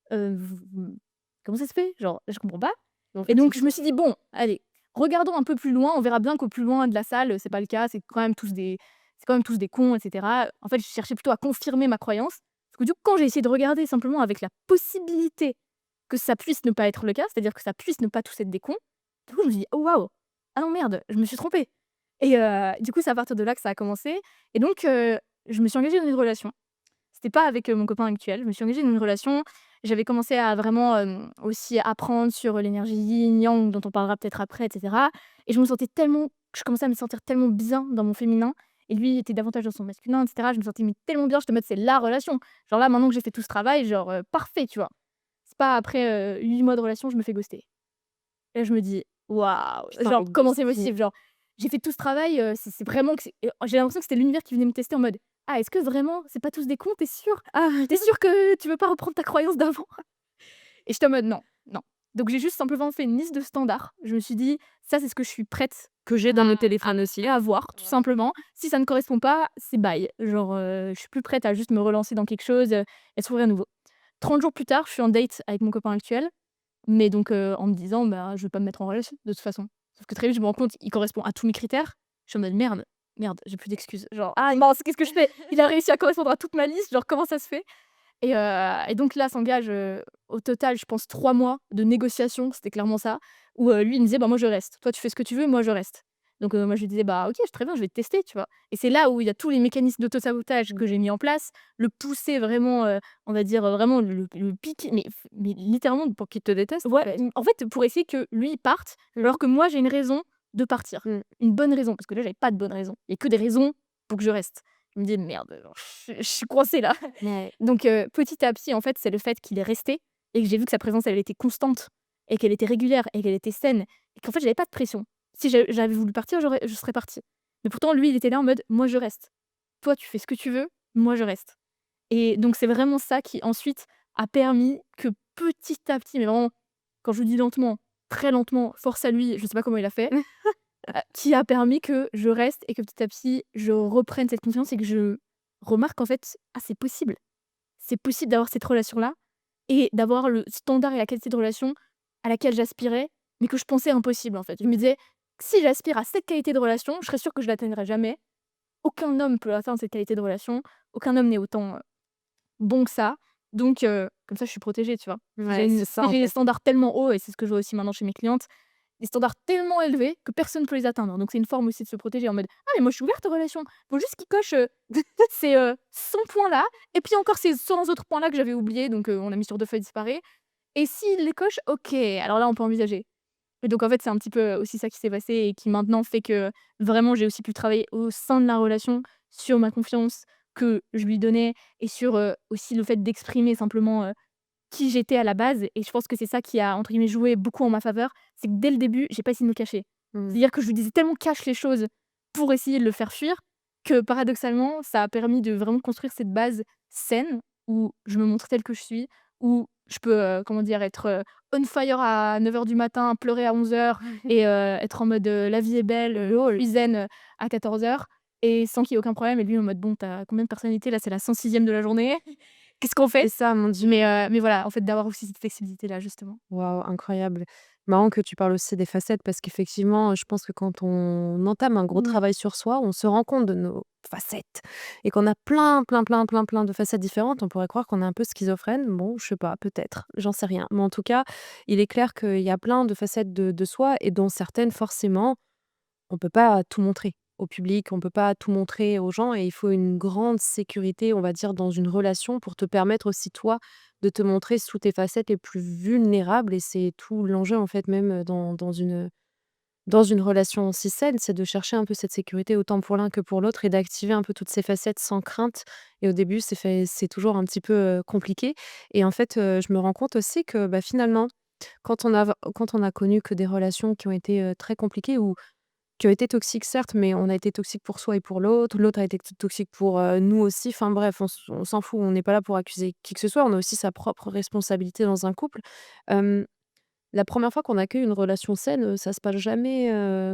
S1: comment ça se fait? Genre, je comprends pas».
S3: En
S1: Et
S3: fait,
S1: donc je me suis dit: «Bon, allez, regardons un peu plus loin, on verra bien qu'au plus loin de la salle, c'est pas le cas, c'est quand même tous des cons et cetera». En fait, je cherchais plutôt à confirmer ma croyance. Parce que du coup, quand j'ai essayé de regarder simplement avec la possibilité que ça puisse ne pas être le cas, c'est-à-dire que ça puisse ne pas tous être des cons, du coup, je me suis dit: «Oh waouh! Ah non merde, je me suis trompée». Et du coup, c'est à partir de là que ça a commencé et donc je me suis engagée dans une relation. C'était pas avec, mon copain actuel, je me suis engagée dans une relation. J'avais commencé à vraiment, aussi apprendre sur l'énergie yin-yang dont on parlera peut-être après et cetera et je commençais à me sentir tellement bien dans mon féminin et lui était davantage dans son masculin et cetera. Je me sentais mais tellement bien, j'étais en mode: «C'est la relation». Genre là, maintenant que j'ai fait tout ce travail, genre, parfait, tu vois? C'est pas après, 8 mois de relation, je me fais ghoster. Et là, je me dis: «Waouh!»
S3: putain,
S1: genre comment c'est
S3: ghosting.
S1: possible? Genre, j'ai fait tout ce travail, c'est vraiment que c'est j'ai l'impression que c'était l'univers qui venait me tester en mode: «Ah, est-ce que vraiment c'est pas tous des cons? Tu es sûre?
S3: Ah!
S1: Tu es sûre que tu veux pas reprendre ta croyance d'avant?» Et j'étais en mode: «Non, non». Donc j'ai juste simplement fait une liste de standards. Je me suis dit: «Ça, c'est ce que je suis prête
S3: Que j'ai dans nos téléphones aussi.
S1: à avoir, tout simplement. Si ça ne correspond pas, c'est bye». Genre, je suis plus prête à juste me relancer dans quelque chose, et s'ouvrir à nouveau. 30 jours plus tard, je suis en date avec mon copain actuel. Mais donc en me disant: «Bah, je vais pas me mettre en relation de toute façon». Sauf que très vite, je me rends compte, il correspond à tous mes critères. Je suis en mode: «Merde, merde, j'ai plus d'excuses». Genre: «Ah mince, qu'est-ce que je fais? Il a réussi à correspondre à toute ma liste, genre comment ça se fait?» Et donc là s'engage, au total, je pense 3 mois de négociations, c'était clairement ça, où, lui il me disait: «Bah, moi je reste. Toi tu fais ce que tu veux, moi je reste». Donc moi je lui disais: «Bah, OK, très bien, je vais te tester», tu vois? Et c'est là où il y a tous les mécanismes d'auto-sabotage que j'ai mis en place, le pousser vraiment, on va dire, vraiment le piquer, mais littéralement
S3: Pour qu'ils te détestent, en
S1: ouais,
S3: fait.
S1: en fait, pour essayer que lui il parte, alors que moi j'ai une raison de partir.
S3: Mmh.
S1: Une bonne raison, parce que là j'avais pas de bonne raison. Il y a que des raisons pour que je reste. Je me dis: «Merde, genre je suis coincée là».
S3: Ouais.
S1: Donc petit à petit, en fait, c'est le fait qu'il est resté et que j'ai vu que sa présence, elle était constante et qu'elle était régulière et qu'elle était saine et qu'en fait, j'avais pas de pression. Si j'avais voulu partir, je serais partie. Mais pourtant, lui, il était là en mode: «Moi, je reste. Toi, tu fais ce que tu veux, moi, je reste». Et donc c'est vraiment ça qui ensuite a permis que petit à petit, mais vraiment, quand je vous dis lentement, très lentement, force à lui, je sais pas comment il a fait, qui a permis que je reste et que petit à petit, je reprenne cette confiance et que je remarque en fait: «Ah c'est possible. C'est possible d'avoir cette relation-là et d'avoir le standard et la qualité de relation à laquelle j'aspirais, mais que je pensais impossible en fait». Je me disais: «Si j'aspire à cette qualité de relation, je serais sûre que je l'atteindrai jamais. Aucun homme peut atteindre cette qualité de relation. Aucun homme n'est autant, bon que ça». Donc comme ça je suis protégée, tu vois?
S3: Ouais, c'est ça, en
S1: J'ai des
S3: fait.
S1: standards tellement hauts et c'est ce que je vois aussi maintenant chez mes clientes, des standards tellement élevés que personne ne peut les atteindre. Donc c'est une forme aussi de se protéger en mode: «Ah mais moi je suis ouverte aux relations. Faut juste qu'ils cochent, ces, 100 points-là et puis encore ces 100 autres points-là que j'avais oubliés». Donc on a mis sur 2 feuilles séparées et s'ils les cochent, OK, alors là on peut envisager. Et donc en fait, c'est un petit peu aussi ça qui s'est passé et qui maintenant fait que vraiment j'ai aussi pu travailler au sein de la relation sur ma confiance que je lui donnais et sur, aussi le fait d'exprimer simplement, qui j'étais à la base et je pense que c'est ça qui a entre guillemets «joué beaucoup en ma faveur». C'est que dès le début, j'ai pas essayé de me cacher.
S3: Mmh.
S1: C'est-à-dire que je lui disais tellement cash les choses pour essayer de le faire fuir que paradoxalement, ça a permis de vraiment construire cette base saine où je me montre telle que je suis, où je peux, comment dire? Être, on fire à 9 heures du matin, pleurer à 11 heures et être en mode, «La vie est belle, je suis zen», à 14 heures et sans qu'il y ait aucun problème et lui en mode: «Bon, tu as combien de personnalités là? C'est la 106e de la journée. Qu'est-ce qu'on
S3: C'est
S1: fait?»
S3: ça, mon Dieu.
S1: Mais voilà, en fait, d'avoir aussi cette flexibilité-là, justement.
S3: Waouh, incroyable. Marrant que tu parles aussi des facettes parce qu'effectivement, je pense que quand on entame un gros
S1: Mmh.
S3: travail sur soi, on se rend compte de nos facettes et qu'on a plein, plein, plein, plein, plein de facettes différentes. On pourrait croire qu'on est un peu schizophrène. Bon, je sais pas, peut-être, j'en sais rien. Mais en tout cas, il est clair qu'il y a plein de facettes de soi et dont certaines, forcément, on peut pas tout montrer au public, on peut pas tout montrer aux gens et il faut une grande sécurité, on va dire, dans une relation pour te permettre aussi, toi, de te montrer sous tes facettes les plus vulnérables et c'est tout l'enjeu, en fait, même, dans une relation aussi saine, c'est de chercher un peu cette sécurité autant pour l'un que pour l'autre et d'activer un peu toutes ces facettes sans crainte et au début, c'est toujours un petit peu, compliqué et en fait, je me rends compte aussi que, bah, finalement, quand on a connu que des relations qui ont été, très compliquées ou qui ont été toxiques certes, mais on a été toxique pour soi et pour l'autre. L'autre a été toxique pour, nous aussi. Enfin bref, on s'en fout, on n'est pas là pour accuser qui que ce soit. On a aussi sa propre responsabilité dans un couple. Hem, la première fois qu'on accueille une relation saine, ça se passe jamais,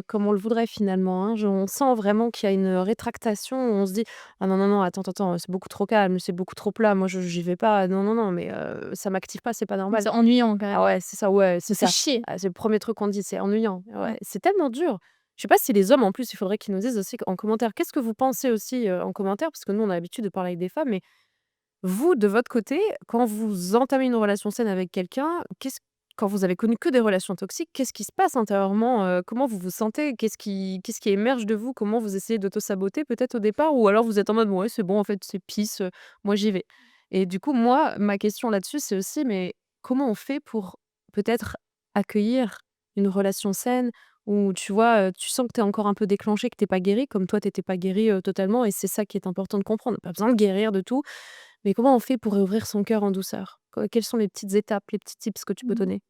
S3: comme on le voudrait finalement, hein. Je On sent vraiment qu'il y a une rétractation. On se dit: «Ah non, non, non, attends, attends, attends, c'est beaucoup trop calme, c'est beaucoup trop plat. Moi je j'y vais pas. Non, non, non, mais ça m'active pas, c'est pas normal».
S1: C'est ennuyant quand
S3: Ah
S1: même.
S3: ouais, c'est ça, ouais, c'est
S1: Ça fait
S3: ça.
S1: chier.
S3: Ah, c'est le premier truc qu'on dit, c'est ennuyant.
S1: Mmh.
S3: Ouais, c'est tellement dur. Je sais pas si les hommes, en plus, il faudrait qu'ils nous disent aussi en commentaire. Qu'est-ce que vous pensez aussi, en commentaire? Parce que nous, on a l'habitude de parler avec des femmes, mais vous, de votre côté, quand vous entamez une relation saine avec quelqu'un, quand vous avez connu que des relations toxiques, qu'est-ce qui se passe intérieurement? Comment vous vous sentez? Qu'est-ce qui émerge de vous? Comment vous essayez d'auto-saboter peut-être au départ? Ou alors vous êtes en mode: «Ouais, c'est bon, en fait, c'est peace, moi j'y vais». Et du coup, moi, ma question là-dessus, c'est aussi, mais comment on fait pour peut-être accueillir une relation saine où tu vois, tu sens que tu es encore un peu déclenché, que tu pas guéri, comme toi tu étais pas guéri, totalement et c'est ça qui est important de comprendre. Pas besoin de guérir de tout, mais comment on fait pour réouvrir son cœur en douceur? Quelles sont les petites étapes, les petits tips que tu peux
S1: Mmh.
S3: donner?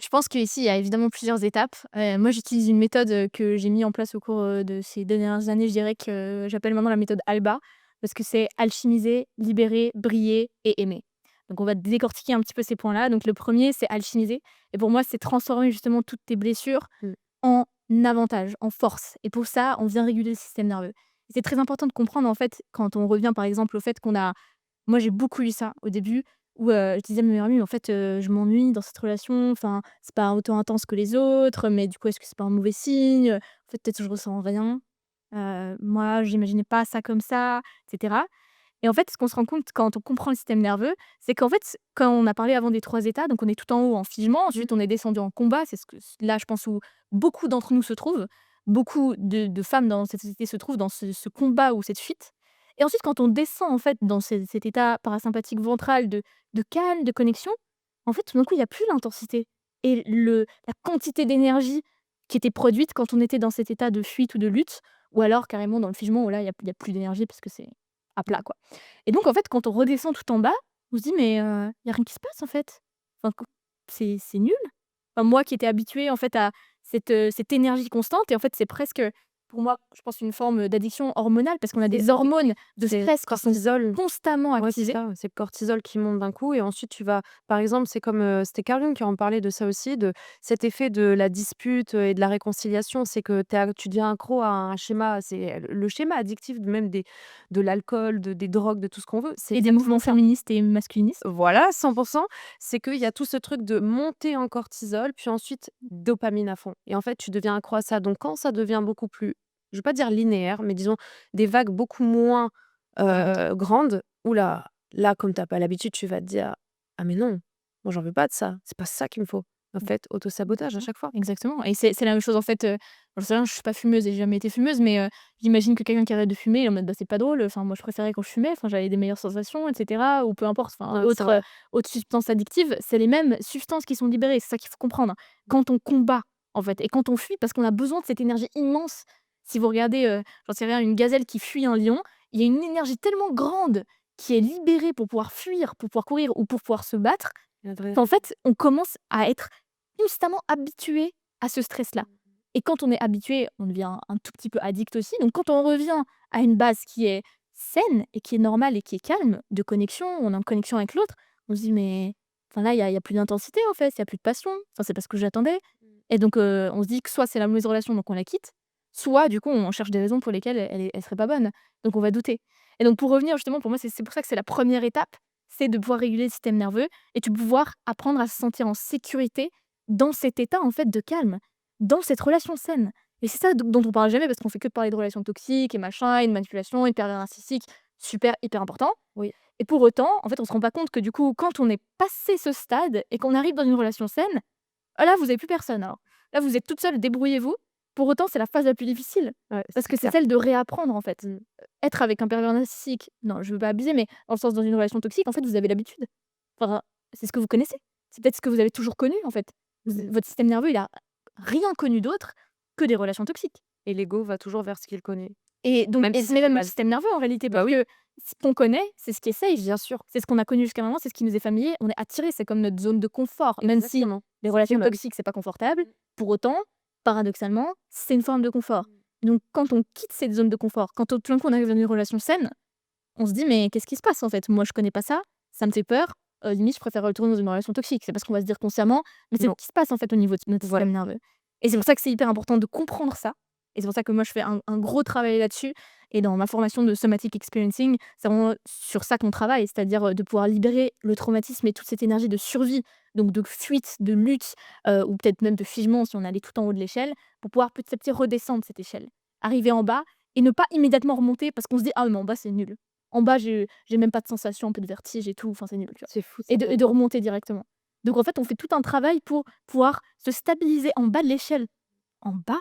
S1: Je pense qu'ici, il y a évidemment plusieurs étapes. Moi, j'utilise une méthode, que j'ai mis en place au cours, de ces dernières années. Je dirais que j'appelle maintenant la méthode ALBA parce que c'est alchimiser, libérer, briller et aimer. Donc on va décortiquer un petit peu ces points-là. Donc le premier, c'est alchimiser et pour moi, c'est transformer justement toutes tes blessures
S3: Mmh.
S1: en avantage, en force et pour ça, on vient réguler le système nerveux. C'est très important de comprendre, en fait, quand on revient, par exemple, au fait qu'on a moi, j'ai beaucoup eu ça au début où, je disais à ma meilleure amie: «Mais en fait, je m'ennuie dans cette relation, enfin, c'est pas autant intense que les autres, mais du coup, est-ce que c'est pas un mauvais signe? En fait, peut-être je ressens rien. Moi, j'imaginais pas ça comme ça» et cetera et en fait, ce qu'on se rend compte quand on comprend le système nerveux, c'est qu'en fait, quand on a parlé avant des 3 états, donc on est tout en haut en figement,
S3: Mmh.
S1: ensuite on est descendu en combat, c'est ce que là, je pense où beaucoup d'entre nous se trouvent. Beaucoup de femmes dans cette société se trouvent dans ce combat ou cette fuite et ensuite quand on descend en fait dans cet état parasympathique ventral de calme, de connexion, en fait, tout d'un coup, il y a plus l'intensité et la quantité d'énergie qui était produite quand on était dans cet état de fuite ou de lutte ou alors carrément dans le figement où là, il y a plus d'énergie parce que c'est à plat, quoi. Et donc en fait, quand on redescend tout en bas, on se dit: «Mais, il y a rien qui se passe en fait. Enfin, co c'est nul». Enfin, moi qui étais habituée en fait à cette énergie constante et en fait, c'est presque pour moi, je pense, une forme d'addiction hormonale parce qu'on a
S3: C'est
S1: des hormones de
S3: c'est
S1: stress qui sont
S3: cortisol.
S1: constamment
S3: Ouais, c'est
S1: activées.
S3: ça, c'est le cortisol qui monte d'un coup et ensuite tu vas par exemple, c'est comme, c'était Carl Jung qui en parlait de ça aussi, de cet effet de la dispute, et de la réconciliation. C'est que tu deviens accro à un schéma, c'est le schéma addictif même de l'alcool, des drogues, de tout ce qu'on veut, c'est
S1: Et des mouvements
S3: exactement ça.
S1: féministes et masculinistes.
S3: Voilà, 100. C'est qu'il y a tout ce truc de monter en cortisol, puis ensuite dopamine à fond et en fait, tu deviens accro à ça. Donc quand ça devient beaucoup plus, je veux pas dire linéaire, mais disons des vagues beaucoup moins, grandes, ouh là, comme tu as pas l'habitude, tu vas te dire: «Ah mais non, moi j'en veux pas de ça, c'est pas ça qu'il me faut». En fait, autosabotage à chaque fois.
S1: Exactement et c'est la même chose en fait, j'en sais rien, je suis pas fumeuse et j'ai jamais été fumeuse mais j'imagine que quelqu'un qui arrête de fumer, il est en mode: «Bah, c'est pas drôle, enfin moi je préférais quand je fumais, enfin j'avais des meilleures sensations et cetera» ou peu importe, enfin
S3: Ouais, c'est vrai.
S1: autres substances addictives, c'est les mêmes substances qui sont libérées, c'est ça qu'il faut comprendre. Quand on combat en fait et quand on fuit parce qu'on a besoin de cette énergie immense. Si vous regardez, j'en sais rien, une gazelle qui fuit un lion, il y a une énergie tellement grande qui est libérée pour pouvoir fuir, pour pouvoir courir ou pour pouvoir se battre, qu'en fait, on commence à être constamment habitué à ce stress-là. Et quand on est habitué, on devient un tout petit peu addict aussi. Donc quand on revient à une base qui est saine et qui est normale et qui est calme, de connexion, on est en connexion avec l'autre, on se dit mais enfin là, il y a plus d'intensité en fait, il y a plus de passion. Enfin, c'est pas ce que j'attendais. Et donc on se dit que soit c'est la mauvaise relation, donc on la quitte, soit du coup on cherche des raisons pour lesquelles elle serait pas bonne. Donc on va douter. Et donc pour revenir justement, pour moi, c'est pour ça que c'est la première étape, c'est de pouvoir réguler le système nerveux et de pouvoir apprendre à se sentir en sécurité dans cet état en fait de calme, dans cette relation saine. Et c'est ça dont on parle jamais parce qu'on fait que de parler de relations toxiques et machin, et de manipulation et de pervers narcissiques, super, hyper important.
S3: Oui.
S1: Et pour autant, en fait, on se rend pas compte que du coup, quand on est passé ce stade et qu'on arrive dans une relation saine, ah là, vous avez plus personne alors. Là, vous êtes toute seule, débrouillez-vous. Pour autant, c'est la phase la plus difficile
S3: Ouais,
S1: parce
S3: c'est
S1: que c'est
S3: clair.
S1: celle de réapprendre en fait.
S3: Mmh.
S1: Être avec un pervers narcissique, non, je veux pas abuser, mais dans le sens dans une relation toxique, en fait, vous avez l'habitude. Enfin, c'est ce que vous connaissez. C'est peut-être ce que vous avez toujours connu en fait. Votre système nerveux, il a rien connu d'autre que des relations toxiques.
S3: Et l'ego va toujours vers ce qu'il connaît,
S1: Et donc
S3: même si
S1: mais
S3: c'est
S1: même le
S3: mal.
S1: système nerveux en réalité,
S3: Bah
S1: parce
S3: oui,
S1: que ce qu'on connaît, c'est ce qui est safe,
S3: bien sûr,
S1: c'est ce qu'on a connu jusqu'à maintenant, c'est ce qui nous est familier, on est attiré, c'est comme notre zone de confort. Même si
S3: exactement.
S1: les
S3: C'est
S1: relations
S3: humain.
S1: toxiques, c'est pas confortable, pour autant, paradoxalement, c'est une forme de confort. Donc quand on quitte cette zone de confort, quand tout d'un coup on arrive dans une relation saine, on se dit: «Mais qu'est-ce qui se passe en fait? Moi je connais pas ça, ça me fait peur, limite je préfère retourner dans une relation toxique». C'est pas ce qu'on va se dire consciemment, mais c'est ce
S3: Non,
S1: qui se passe en fait au niveau de notre
S3: voilà.
S1: système nerveux. Et c'est pour ça que c'est hyper important de comprendre ça. Et c'est pour ça que moi je fais un gros travail là-dessus. Et dans ma formation de somatic experiencing, c'est vraiment sur ça qu'on travaille, c'est-à-dire, de pouvoir libérer le traumatisme et toute cette énergie de survie, donc de fuite, de lutte, ou peut-être même de figement si on allait tout en haut de l'échelle, pour pouvoir petit à petit redescendre cette échelle. Arriver en bas et ne pas immédiatement remonter parce qu'on se dit: «Ah mais en bas c'est nul. En bas j'ai même pas de sensation, un peu de vertige et tout, enfin c'est nul», tu vois?
S3: C'est fou
S1: Et
S3: ça.
S1: de remonter directement. Donc en fait, on fait tout un travail pour pouvoir se stabiliser en bas de l'échelle, en bas,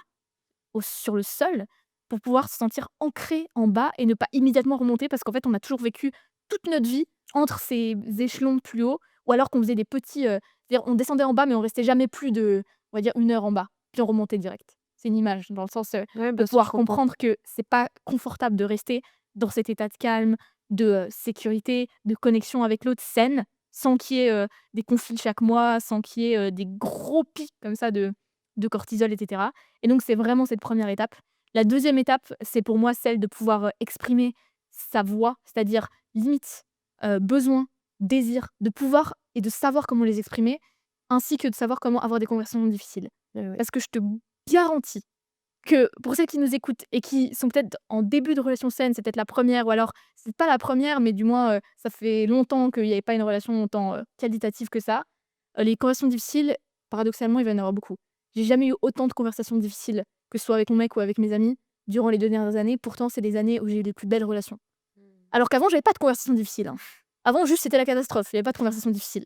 S1: sur le sol, pour pouvoir se sentir ancré en bas et ne pas immédiatement remonter parce qu'en fait, on a toujours vécu toute notre vie entre ces échelons plus hauts ou alors qu'on faisait des petits, c'est-à-dire on descendait en bas mais on restait jamais plus de, on va dire 1 heure en bas, puis on remontait direct. C'est une image dans le sens,
S3: Ouais,
S1: de
S3: bien sûr, je
S1: pouvoir
S3: comprends.
S1: comprendre que c'est pas confortable de rester dans cet état de calme, de, sécurité, de connexion avec l'autre saine, sans qu'il y ait, des conflits chaque mois, sans qu'il y ait, des gros pics comme ça de cortisol et cetera. Et donc c'est vraiment cette première étape. La deuxième étape, c'est pour moi celle de pouvoir, exprimer sa voix, c'est-à-dire limite, besoin, désir, de pouvoir et de savoir comment les exprimer, ainsi que de savoir comment avoir des conversations difficiles.
S3: Ouais, ouais.
S1: Parce que je te garantis que pour celles qui nous écoutent et qui sont peut-être en début de relation saine, c'est peut-être la première ou alors c'est pas la première, mais du moins, ça fait longtemps qu'il y avait pas une relation autant, qualitative que ça. Les conversations difficiles, paradoxalement, il va y en avoir beaucoup. J'ai jamais eu autant de conversations difficiles, que ce soit avec mon mec ou avec mes amis, durant les 2 dernières années. Pourtant, c'est des années où j'ai eu les plus belles relations. Alors qu'avant, j'avais pas de conversations difficiles, hein. Avant, juste, c'était la catastrophe, il y avait pas de conversations difficiles.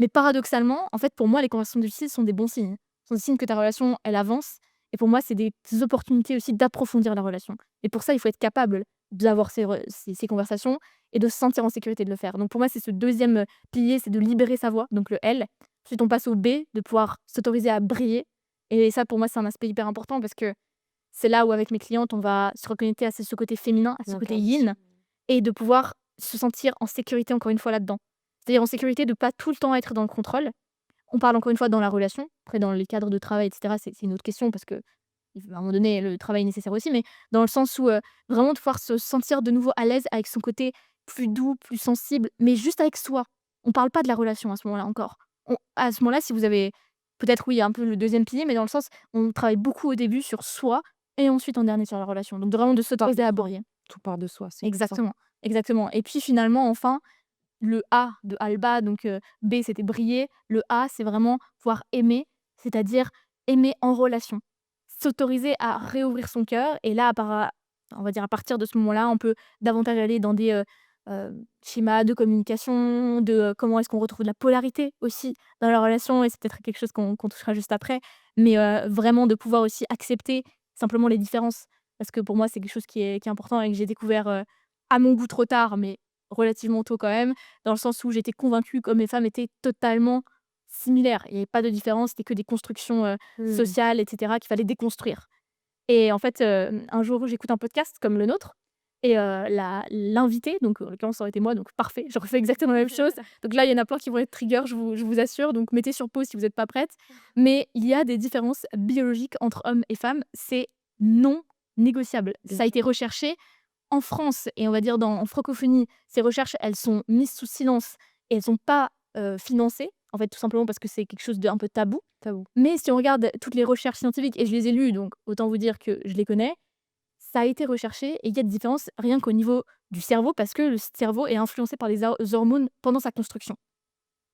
S1: Mais paradoxalement, en fait, pour moi, les conversations difficiles sont des bons signes. Sont des signes que ta relation, elle avance. Et pour moi, c'est des opportunités aussi d'approfondir la relation. Et pour ça, il faut être capable d'avoir ces conversations et de se sentir en sécurité de le faire. Donc pour moi, c'est ce deuxième pilier, c'est de libérer sa voix, donc le L. Ensuite, on passe au B, de pouvoir s'autoriser à briller. Et ça, pour moi, c'est un aspect hyper important parce que c'est là où, avec mes clientes, on va se reconnecter à ce côté féminin, à ce côté yin,
S3: L'incarnation.
S1: et de pouvoir se sentir en sécurité, encore une fois, là-dedans. C'est-à-dire en sécurité de pas tout le temps être dans le contrôle. On parle encore une fois dans la relation. Après, dans les cadres de travail, et cetera, c'est une autre question parce qu'il à un moment donné, le travail est nécessaire aussi, mais dans le sens où, vraiment de pouvoir se sentir de nouveau à l'aise avec son côté plus doux, plus sensible, mais juste avec soi. On parle pas de la relation à ce moment-là encore. À ce moment-là, si vous avez peut-être, oui, un peu le deuxième pilier, mais dans le sens, on travaille beaucoup au début sur soi et ensuite en dernier sur la relation. Donc vraiment de
S3: Part
S1: s'autoriser
S3: de
S1: à
S3: soi.
S1: briller.
S3: Tout part de soi, c'est ça.
S1: Exactement, exactement et puis finalement, enfin, le A de Alba, donc B, c'était briller. Le A, c'est vraiment pouvoir aimer, c'est-à-dire aimer en relation. S'autoriser à réouvrir son cœur et là, on va dire à partir de ce moment-là, on peut davantage aller dans des, schémas de communication, de, comment est-ce qu'on retrouve de la polarité aussi dans la relation et c'est peut-être quelque chose qu'on touchera juste après. Mais, vraiment de pouvoir aussi accepter simplement les différences. Parce que pour moi, c'est quelque chose qui est important et que j'ai découvert, à mon goût trop tard, mais relativement tôt quand même, dans le sens où j'étais convaincue qu'hommes et femmes étaient totalement similaires. Il y avait pas de différence, c'était que des constructions,
S3: Mmh.
S1: sociales et cetera qu'il fallait déconstruire et en fait, un jour, j'écoute un podcast comme le nôtre et la l'invité, donc en l'occurrence, ça aurait été moi, donc parfait, je refais exactement la même chose. Donc là, il y en a plein qui vont être trigger, je vous assure, donc mettez sur pause si vous êtes pas prête. Mais il y a des différences biologiques entre hommes et femmes, c'est non négociable.
S3: Bien
S1: Ça a
S3: sûr.
S1: été recherché en France et on va dire en francophonie, ces recherches, elles sont mises sous silence et elles sont pas, financées, en fait, tout simplement parce que c'est quelque chose d'un peu tabou.
S3: Tabou.
S1: Mais si on regarde toutes les recherches scientifiques et je les ai lues, donc autant vous dire que je les connais, ça a été recherché et il y a des différences rien qu'au niveau du cerveau parce que le cerveau est influencé par les hormones pendant sa construction.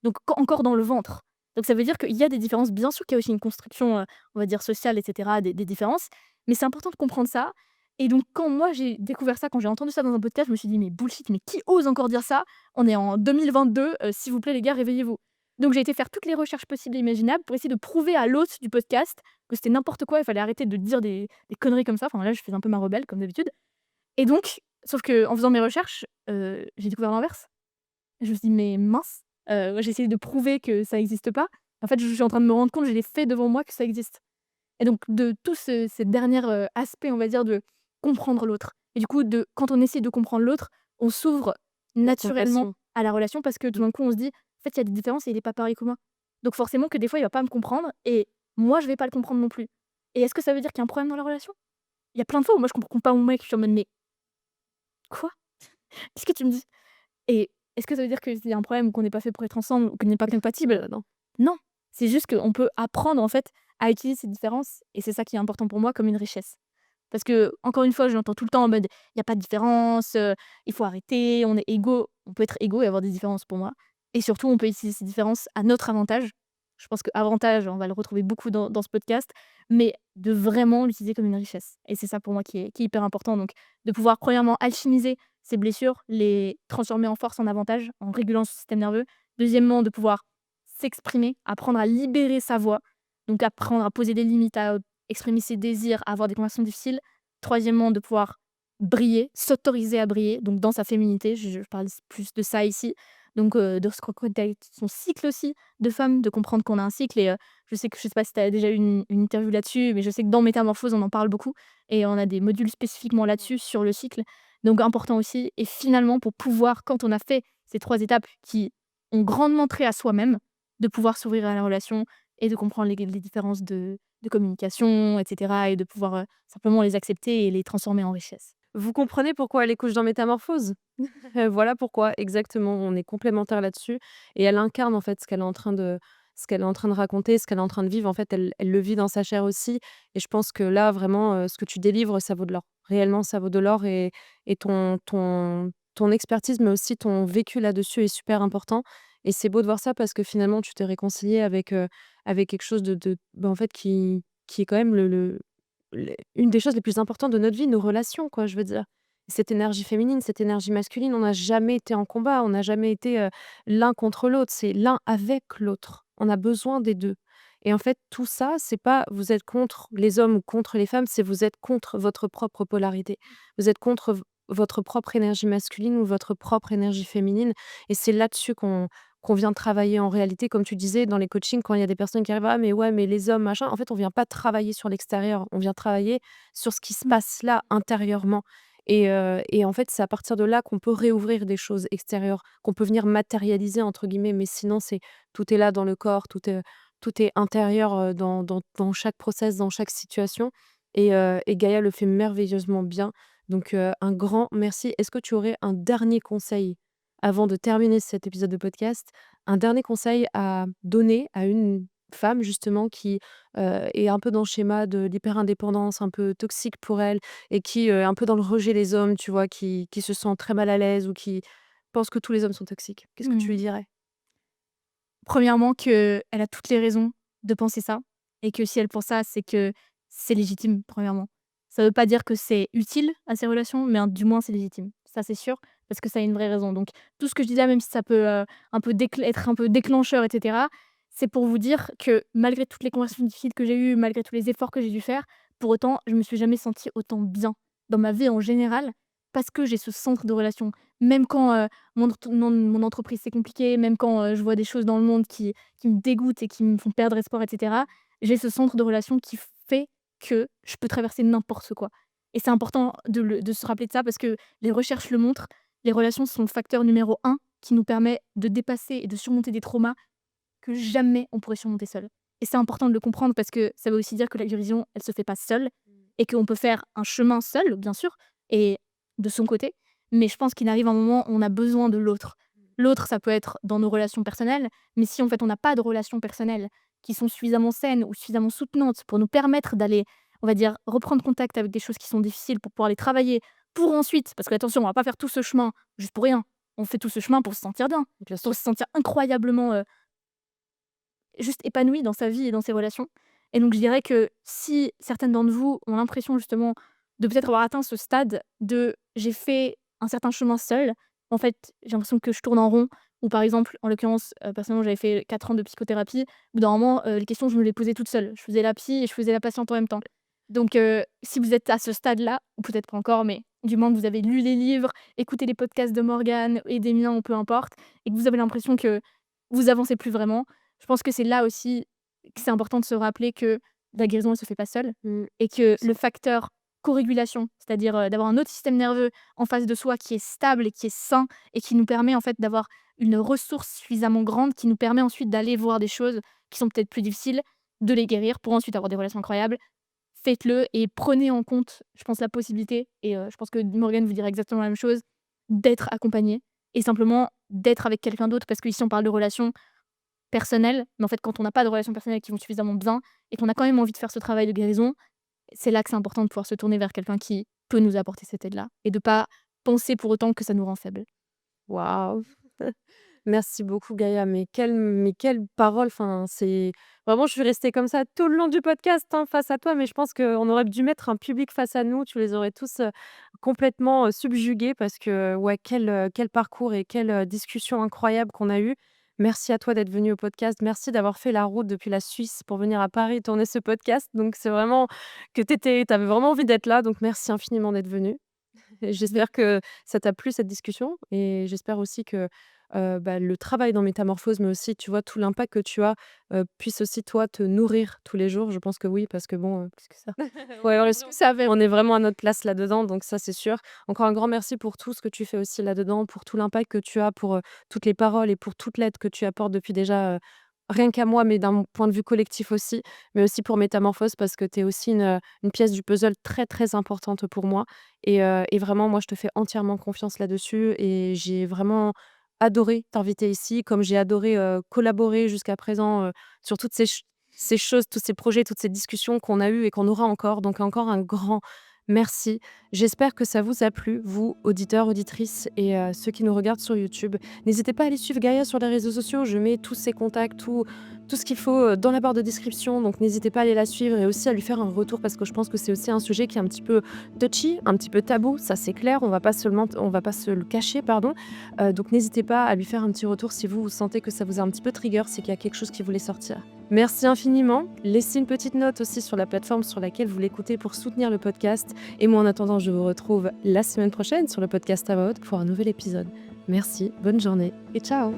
S1: Donc encore dans le ventre. Donc ça veut dire qu'il y a des différences. Bien sûr qu'il y a aussi une construction, on va dire sociale et cetera, des différences, mais c'est important de comprendre ça et donc quand moi j'ai découvert ça, quand j'ai entendu ça dans un podcast, je me suis dit: «Mais bullshit, mais qui ose encore dire ça? On est en 2022, s'il vous plaît les gars, réveillez-vous». Donc j'ai été faire toutes les recherches possibles et imaginables pour essayer de prouver à l'hôte du podcast que c'était n'importe quoi, il fallait arrêter de dire des conneries comme ça. Enfin là, je faisais un peu ma rebelle comme d'habitude et donc sauf qu'en faisant mes recherches, j'ai découvert l'inverse. Je me suis dit: «Mais mince, ouais, j'ai essayé de prouver que ça existe pas. En fait, je suis en train de me rendre compte, j'ai les faits devant moi que ça existe» et donc de tout ces derniers, aspects, on va dire, de comprendre l'autre et du coup, quand on essaie de comprendre l'autre, on s'ouvre
S3: La
S1: naturellement
S3: compassion.
S1: à la relation parce que tout d'un coup, on se dit: «En fait, il y a des différences et il est pas pareil que moi». Donc forcément que des fois, il va pas me comprendre et moi, je vais pas le comprendre non plus et est-ce que ça veut dire qu'il y a un problème dans la relation? Il y a plein de fois où moi, je comprends pas mon mec, je suis en mode: «Mais quoi? Qu'est-ce que tu me dis?» Et est-ce que ça veut dire qu'il y a un problème ou qu'on n'est pas fait pour être ensemble ou qu'on n'est pas compatible?
S3: Non.
S1: Non, c'est juste qu'on peut apprendre, en fait, à utiliser ces différences et c'est ça qui est important pour moi comme une richesse. Parce que encore une fois, je l'entends tout le temps en mode: «Il y a pas de différence, il faut arrêter, on est égaux». On peut être égaux et avoir des différences pour moi et surtout on peut utiliser ces différences à notre avantage. Je pense qu'avantage, on va le retrouver beaucoup dans ce podcast, mais de vraiment l'utiliser comme une richesse et c'est ça pour moi qui est hyper important donc de pouvoir premièrement alchimiser ces blessures, les transformer en force, en avantage, en régulant son système nerveux. Deuxièmement, de pouvoir s'exprimer, apprendre à libérer sa voix, donc apprendre à poser des limites, à exprimer ses désirs, à avoir des conversations difficiles. Troisièmement, de pouvoir briller, s'autoriser à briller, donc dans sa féminité, je parle plus de ça ici. Donc de se reconnecter avec son cycle aussi de femme, de comprendre qu'on a un cycle et je sais pas si tu as déjà eu une interview là-dessus, mais je sais que dans Métamorphose, on en parle beaucoup et on a des modules spécifiquement là-dessus, sur le cycle. Donc important aussi et finalement pour pouvoir, quand on a fait ces 3 étapes qui ont grandement trait à soi-même, de pouvoir s'ouvrir à la relation et de comprendre les différences de communication et cetera et de pouvoir, simplement les accepter et les transformer en richesse.
S3: Vous comprenez pourquoi elle est coach dans Métamorphose? Voilà pourquoi, exactement, on est complémentaires là-dessus et elle incarne en fait ce qu'elle est en train de raconter, ce qu'elle est en train de vivre, en fait, elle le vit dans sa chair aussi et je pense que là, vraiment, ce que tu délivres, ça vaut de l'or. Réellement, ça vaut de l'or et ton expertise, mais aussi ton vécu là-dessus est super important et c'est beau de voir ça parce que finalement, tu t'es réconciliée avec quelque chose bah, en fait, qui est quand même une des choses les plus importantes de notre vie, nos relations, quoi, je veux dire. Cette énergie féminine, cette énergie masculine, on n'a jamais été en combat, on n'a jamais été, l'un contre l'autre, c'est l'un avec l'autre. On a besoin des 2 et en fait, tout ça, c'est pas vous êtes contre les hommes ou contre les femmes, c'est vous êtes contre votre propre polarité. Vous êtes contre votre propre énergie masculine ou votre propre énergie féminine et c'est là-dessus qu'on vient travailler en réalité. Comme tu disais, dans les coachings, quand il y a des personnes qui arrivent: «Ah mais ouais, mais les hommes, machin», en fait, on vient pas travailler sur l'extérieur, on vient travailler sur ce qui se
S1: Mmh.
S3: passe là, intérieurement et en fait, c'est à partir de là qu'on peut réouvrir des choses extérieures, qu'on peut venir «matérialiser» entre guillemets, mais sinon c'est tout est là dans le corps, tout est intérieur, dans chaque process, dans chaque situation et Gaïa le fait merveilleusement bien. Donc, un grand merci. Est-ce que tu aurais un dernier conseil avant de terminer cet épisode de podcast? Un dernier conseil à donner à une femme justement qui est un peu dans le schéma de l'hyper-indépendance, un peu toxique pour elle et qui est un peu dans le rejet des hommes, tu vois, qui se sent très mal à l'aise ou qui pense que tous les hommes sont toxiques. Qu'est-ce que tu lui
S1: Mmh.
S3: dirais?
S1: Premièrement, qu'elle a toutes les raisons de penser ça et que si elle pense ça, c'est que c'est légitime, premièrement. Ça veut pas dire que c'est utile à ses relations, mais du moins c'est légitime. Ça, c'est sûr, parce que ça a une vraie raison. Donc tout ce que je dis là, même si ça peut, un peu être un peu déclencheur et cetera, c'est pour vous dire que malgré toutes les conversations difficiles que j'ai eues, malgré tous les efforts que j'ai dû faire, pour autant, je me suis jamais sentie autant bien dans ma vie en général, parce que j'ai ce centre de relation. Même quand, mon entreprise, c'est compliqué, même quand, je vois des choses dans le monde qui me dégoûtent et qui me font perdre espoir et cetera, j'ai ce centre de relation qui fait que je peux traverser n'importe quoi et c'est important de se rappeler de ça parce que les recherches le montrent, les relations sont le facteur numéro un qui nous permet de dépasser et de surmonter des traumas que jamais on pourrait surmonter seul et c'est important de le comprendre parce que ça veut aussi dire que la guérison, elle se fait pas seule et qu'on peut faire un chemin seul, bien sûr et de son côté, mais je pense qu'il arrive un moment où on a besoin de l'autre. L'autre, ça peut être dans nos relations personnelles, mais si en fait on n'a pas de relations personnelles qui sont suffisamment saines ou suffisamment soutenantes pour nous permettre d'aller, on va dire, reprendre contact avec des choses qui sont difficiles pour pouvoir les travailler, pour ensuite, parce que attention, on va pas faire tout ce chemin juste pour rien. On fait tout ce chemin pour se sentir bien,
S3: Bien sûr.
S1: pour se sentir incroyablement juste épanoui dans sa vie et dans ses relations. Et donc je dirais que si certaines d'entre vous ont l'impression justement de peut-être avoir atteint ce stade de j'ai fait un certain chemin seul, en fait j'ai l'impression que je tourne en rond, ou par exemple, en l'occurrence, personnellement j'avais fait 4 ans de psychothérapie, au bout d'un moment, les questions je me les posais toute seule. Je faisais la psy et je faisais la patiente en même temps. Donc si vous êtes à ce stade-là, ou peut-être pas encore, mais du moins que vous avez lu les livres, écouté les podcasts de Morgane et des miens ou peu importe, et que vous avez l'impression que vous avancez plus vraiment, je pense que c'est là aussi que c'est important de se rappeler que la guérison, elle se fait pas seule
S3: Mmh.
S1: et que le facteur co-régulation, c'est-à-dire, d'avoir un autre système nerveux en face de soi qui est stable et qui est sain et qui nous permet en fait d'avoir une ressource suffisamment grande qui nous permet ensuite d'aller voir des choses qui sont peut-être plus difficiles, de les guérir pour ensuite avoir des relations incroyables. Faites-le et prenez en compte, je pense, la possibilité et je pense que Morgane vous dirait exactement la même chose, d'être accompagné et simplement d'être avec quelqu'un d'autre parce qu'ici on parle de relations personnelles, mais en fait, quand on n'a pas de relations personnelles qui vont suffisamment bien et qu'on a quand même envie de faire ce travail de guérison, c'est là que c'est important de pouvoir se tourner vers quelqu'un qui peut nous apporter cette aide-là et de pas penser pour autant que ça nous rend faibles.
S3: Waouh! Merci beaucoup Gaïa, mais quelle parole, enfin, c'est vraiment je suis restée comme ça tout le long du podcast, hein, face à toi, mais je pense qu'on aurait dû mettre un public face à nous, tu les aurais tous, complètement, subjugués parce que ouais, quel parcours et quelle, discussion incroyable qu'on a eue. Merci à toi d'être venu au podcast. Merci d'avoir fait la route depuis la Suisse pour venir à Paris tourner ce podcast. Donc c'est vraiment que tu avais vraiment envie d'être là, donc merci infiniment d'être venu. Et j'espère que ça t'a plu cette discussion et j'espère aussi que, bah, le travail dans Métamorphose, mais aussi, tu vois, tout l'impact que tu as, puisse aussi toi te nourrir tous les jours. Je pense que oui, parce que bon,
S1: Plus que ça.
S3: ouais,
S1: Plus que ça même.
S3: on est vraiment à notre place là-dedans, donc ça, c'est sûr. Encore un grand merci pour tout ce que tu fais aussi là-dedans, pour tout l'impact que tu as, pour, toutes les paroles et pour toute l'aide que tu apportes depuis déjà, rien qu'à moi, mais d'un point de vue collectif aussi, mais aussi pour Métamorphose parce que tu es aussi une pièce du puzzle très, très importante pour moi et vraiment, moi, je te fais entièrement confiance là-dessus et j'ai vraiment adoré t'inviter ici, comme j'ai adoré, collaborer jusqu'à présent, sur toutes ces choses, tous ces projets, toutes ces discussions qu'on a eues et qu'on aura encore. Donc encore un grand merci. J'espère que ça vous a plu, vous, auditeurs, auditrices et ceux qui nous regardent sur YouTube. N'hésitez pas à aller suivre Gaïa sur les réseaux sociaux. Je mets tous ses contacts, tout ce qu'il faut dans la barre de description. Donc n'hésitez pas à aller la suivre et aussi à lui faire un retour parce que je pense que c'est aussi un sujet qui est un petit peu touchy, un petit peu tabou. Ça c'est clair. On va pas se le cacher, pardon. Donc n'hésitez pas à lui faire un petit retour si vous sentez que ça vous a un petit peu trigger, c'est qu'il y a quelque chose qui voulait sortir. Merci infiniment. Laissez une petite note aussi sur la plateforme sur laquelle vous l'écoutez pour soutenir le podcast. Et moi, en attendant, je vous retrouve la semaine prochaine sur le podcast About pour un nouvel épisode. Merci, bonne journée et ciao!